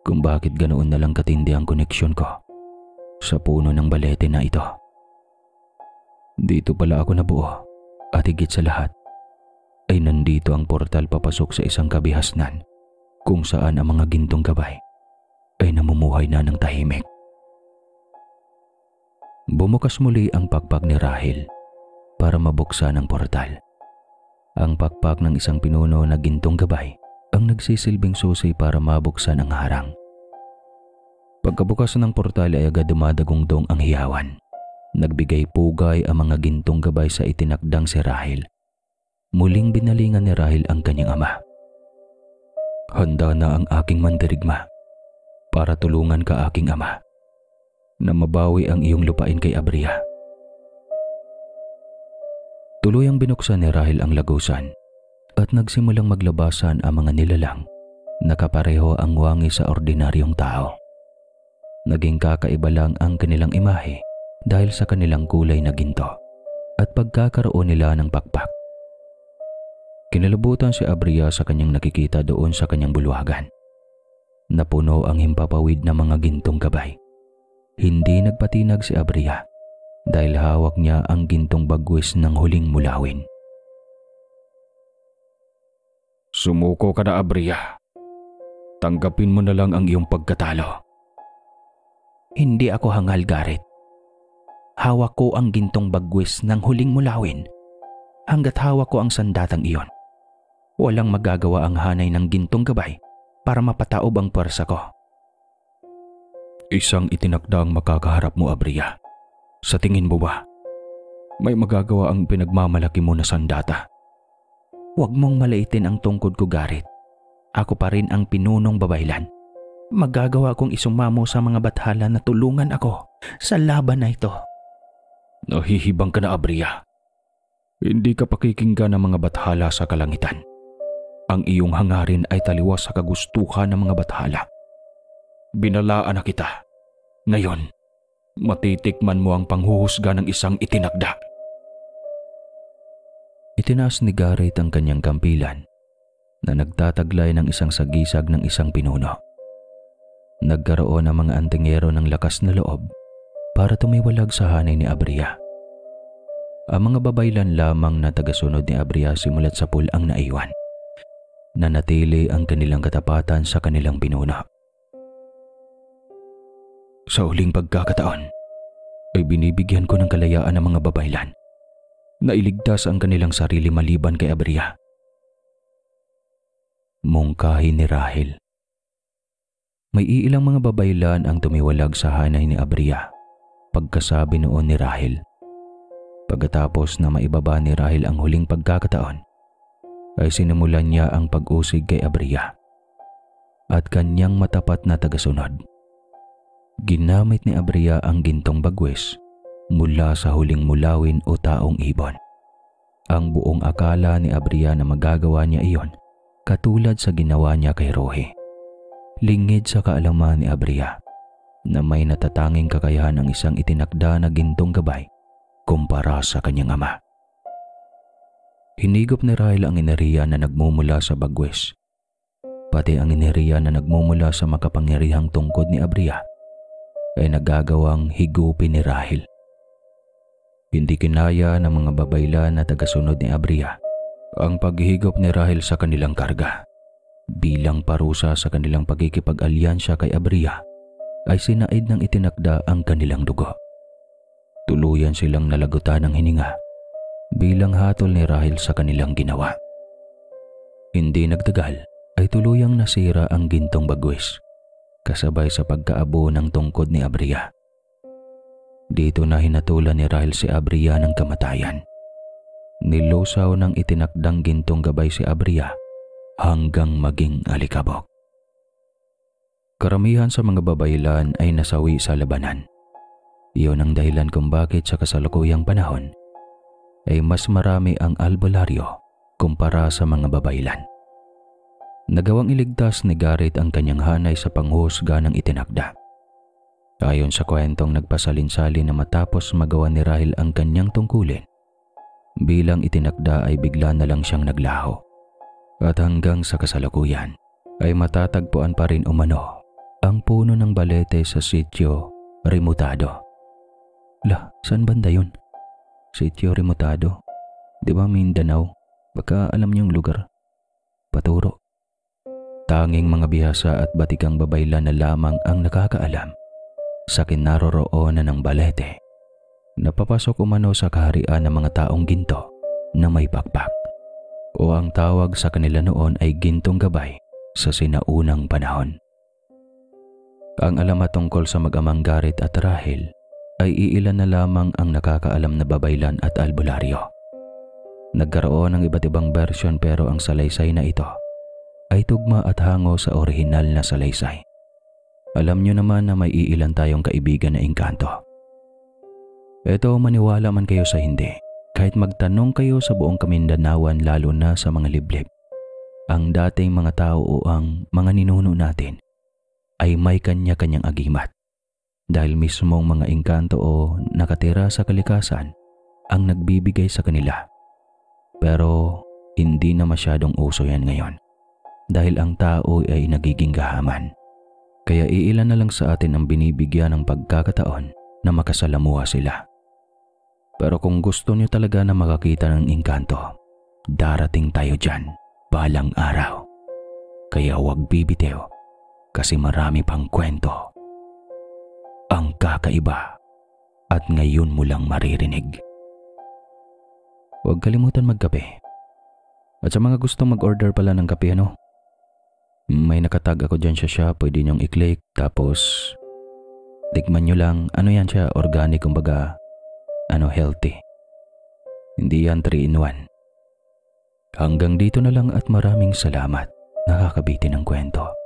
kung bakit ganoon na lang katindi ang koneksyon ko sa puno ng balete na ito. Dito pala ako nabuo at higit sa lahat ay nandito ang portal papasok sa isang kabihasnan kung saan ang mga gintong gabay ay namumuhay na ng tahimik. Bumukas muli ang pakpak ni Rahil para mabuksan ang portal. Ang pakpak ng isang pinuno na gintong gabay ang nagsisilbing susi para mabuksan ang harang. Pagkabukas ng portal ay agad dumadagungdong ang hiyawan. Nagbigay pugay ang mga gintong gabay sa itinakdang si Rahil. Muling binalingan ni Rahil ang kanyang ama. Handa na ang aking mandirigma para tulungan ka, aking ama, na mabawi ang iyong lupain kay Abria. Tuluyang binuksan ni Rahil ang lagusan at nagsimulang maglabasan ang mga nilalang na kapareho ang wangi sa ordinaryong tao. Naging kakaiba lang ang kanilang imahe dahil sa kanilang kulay na ginto at pagkakaroon nila ng pakpak. Kinalabutan si Abria sa kanyang nakikita doon sa kanyang bulwagan. Napuno ang himpapawid ng mga gintong gabay. Hindi nagpatinag si Abria dahil hawak niya ang gintong bagwis ng huling mulawin. Sumuko ka na, Abria. Tanggapin mo na lang ang iyong pagkatalo. Hindi ako hangal, Garrett. Hawak ko ang gintong bagwis ng huling mulawin. Hanggat hawak ko ang sandatang iyon, walang magagawa ang hanay ng gintong gabay para mapataob ang pwersa ko. Isang itinakdang makakaharap mo, Abria. Sa tingin mo ba, may magagawa ang pinagmamalaki mo na sandata? Huwag mong malaitin ang tungkod ko, Garrett. Ako pa rin ang pinunong babaylan. Magagawa kong isumamo sa mga bathala na tulungan ako sa laban na ito. Nahihibang ka na, Abria. Hindi ka pakikinggan ng mga bathala sa kalangitan. Ang iyong hangarin ay taliwas sa kagustuhan ng mga bathala. Binalaan na kita. Ngayon, matitikman mo ang panghuhusga ng isang itinakda. Itinaas ni Garrett ang kanyang kampilan na nagtataglay ng isang sagisag ng isang pinuno. Nagkaroon ng mga antingero ng lakas na loob para tumiwalag sa hanay ni Abria. Ang mga babaylan lamang na tagasunod ni Abria simulat sa pool ang naiwan. Nanatili ang kanilang katapatan sa kanilang pinuno. Sa uling pagkakataon, ay binibigyan ko ng kalayaan ng mga babaylan na iligtas ang kanilang sarili maliban kay Abria. Mungkahi ni Rahel. May iilang mga babaylan ang tumiwalag sa hanay ni Abria pagkasabi noon ni Rahel. Pagkatapos na maibaba ni Rahel ang huling pagkakataon, ay sinimulan niya ang pag-usig kay Abria at kanyang matapat na tagasunod. Ginamit ni Abria ang gintong bagwes mula sa huling mulawin o taong ibon. Ang buong akala ni Abria na magagawa niya iyon katulad sa ginawa niya kay Rohe. Lingid sa kaalaman ni Abria na may natatanging kakayahan ng isang itinakda na gintong gabay kumpara sa kanyang ama. Hinigop ni Rahel ang enerhiya na nagmumula sa bagwes, pati ang enerhiya na nagmumula sa makapangyarihang tungkod ni Abria ay nagagawang higupin ni Rahel. Hindi kinaya ng mga babaylan na tagasunod ni Abria ang paghihigop ni Rahel sa kanilang karga. Bilang parusa sa kanilang pagkikipag-alyansya kay Abria, ay sinaid ng itinakda ang kanilang dugo. Tuluyan silang nalagutan ng hininga bilang hatol ni Rahel sa kanilang ginawa. Hindi nagtagal ay tuluyang nasira ang gintong bagwes kasabay sa pagkaabo ng tungkod ni Abria. Dito na hinatulan ni Rahel si Abria ng kamatayan. Nilusaw ng itinakdang gintong gabay si Abria hanggang maging alikabok. Karamihan sa mga babaylan ay nasawi sa labanan. Iyon ang dahilan kung bakit sa kasalukuyang panahon ay mas marami ang albularyo kumpara sa mga babaylan. Nagawang iligtas ni Garrett ang kanyang hanay sa panghuhusga ng itinakda. Ayon sa kwentong nagpasalin-salin na matapos magawa ni Rahel ang kanyang tungkulin, bilang itinakda ay bigla na lang siyang naglaho. At hanggang sa kasalukuyan ay matatagpuan pa rin umano ang puno ng balete sa sitio Remutado. Saan banda yun? Sitio Remutado? Di ba Mindanao? Baka alam niyong lugar. Paturo. Tanging mga bihasa at batikang babaylan na lamang ang nakakaalam sa kinaroroonan ng balete na papasok umano sa kaharian ng mga taong ginto na may pakpak, o ang tawag sa kanila noon ay gintong gabay sa sinaunang panahon. Ang alamat tungkol sa mag-amang Garrett at Rahel ay iilan na lamang ang nakakaalam na babaylan at albularyo. Nagkaroon ng iba't ibang version pero ang salaysay na ito ay tugma at hango sa orihinal na salaysay. Alam nyo naman na may iilan tayong kaibigan na engkanto. Eto, maniwala man kayo sa hindi, kahit magtanong kayo sa buong Kamindanawan lalo na sa mga liblib, ang dating mga tao o ang mga ninuno natin ay may kanya-kanyang agimat dahil mismong mga engkanto o nakatira sa kalikasan ang nagbibigay sa kanila. Pero hindi na masyadong uso yan ngayon dahil ang tao ay nagiging gahaman. Kaya iilan na lang sa atin ang binibigyan ng pagkakataon na makasalamuha sila. Pero kung gusto niyo talaga na makakita ng engkanto, darating tayo dyan balang araw. Kaya huwag bibitiw kasi marami pang kwento ang kakaiba at ngayon mo lang maririnig. Huwag kalimutan magkape. At sa mga gustong mag-order pala ng kape, may nakatag ako dyan sa shop, pwede niyong i-click tapos Tikman nyo lang, ano yan siya, organic, kumbaga, healthy. Hindi yan 3-in-1. Hanggang dito na lang at maraming salamat. Nakakabitin ang kwento.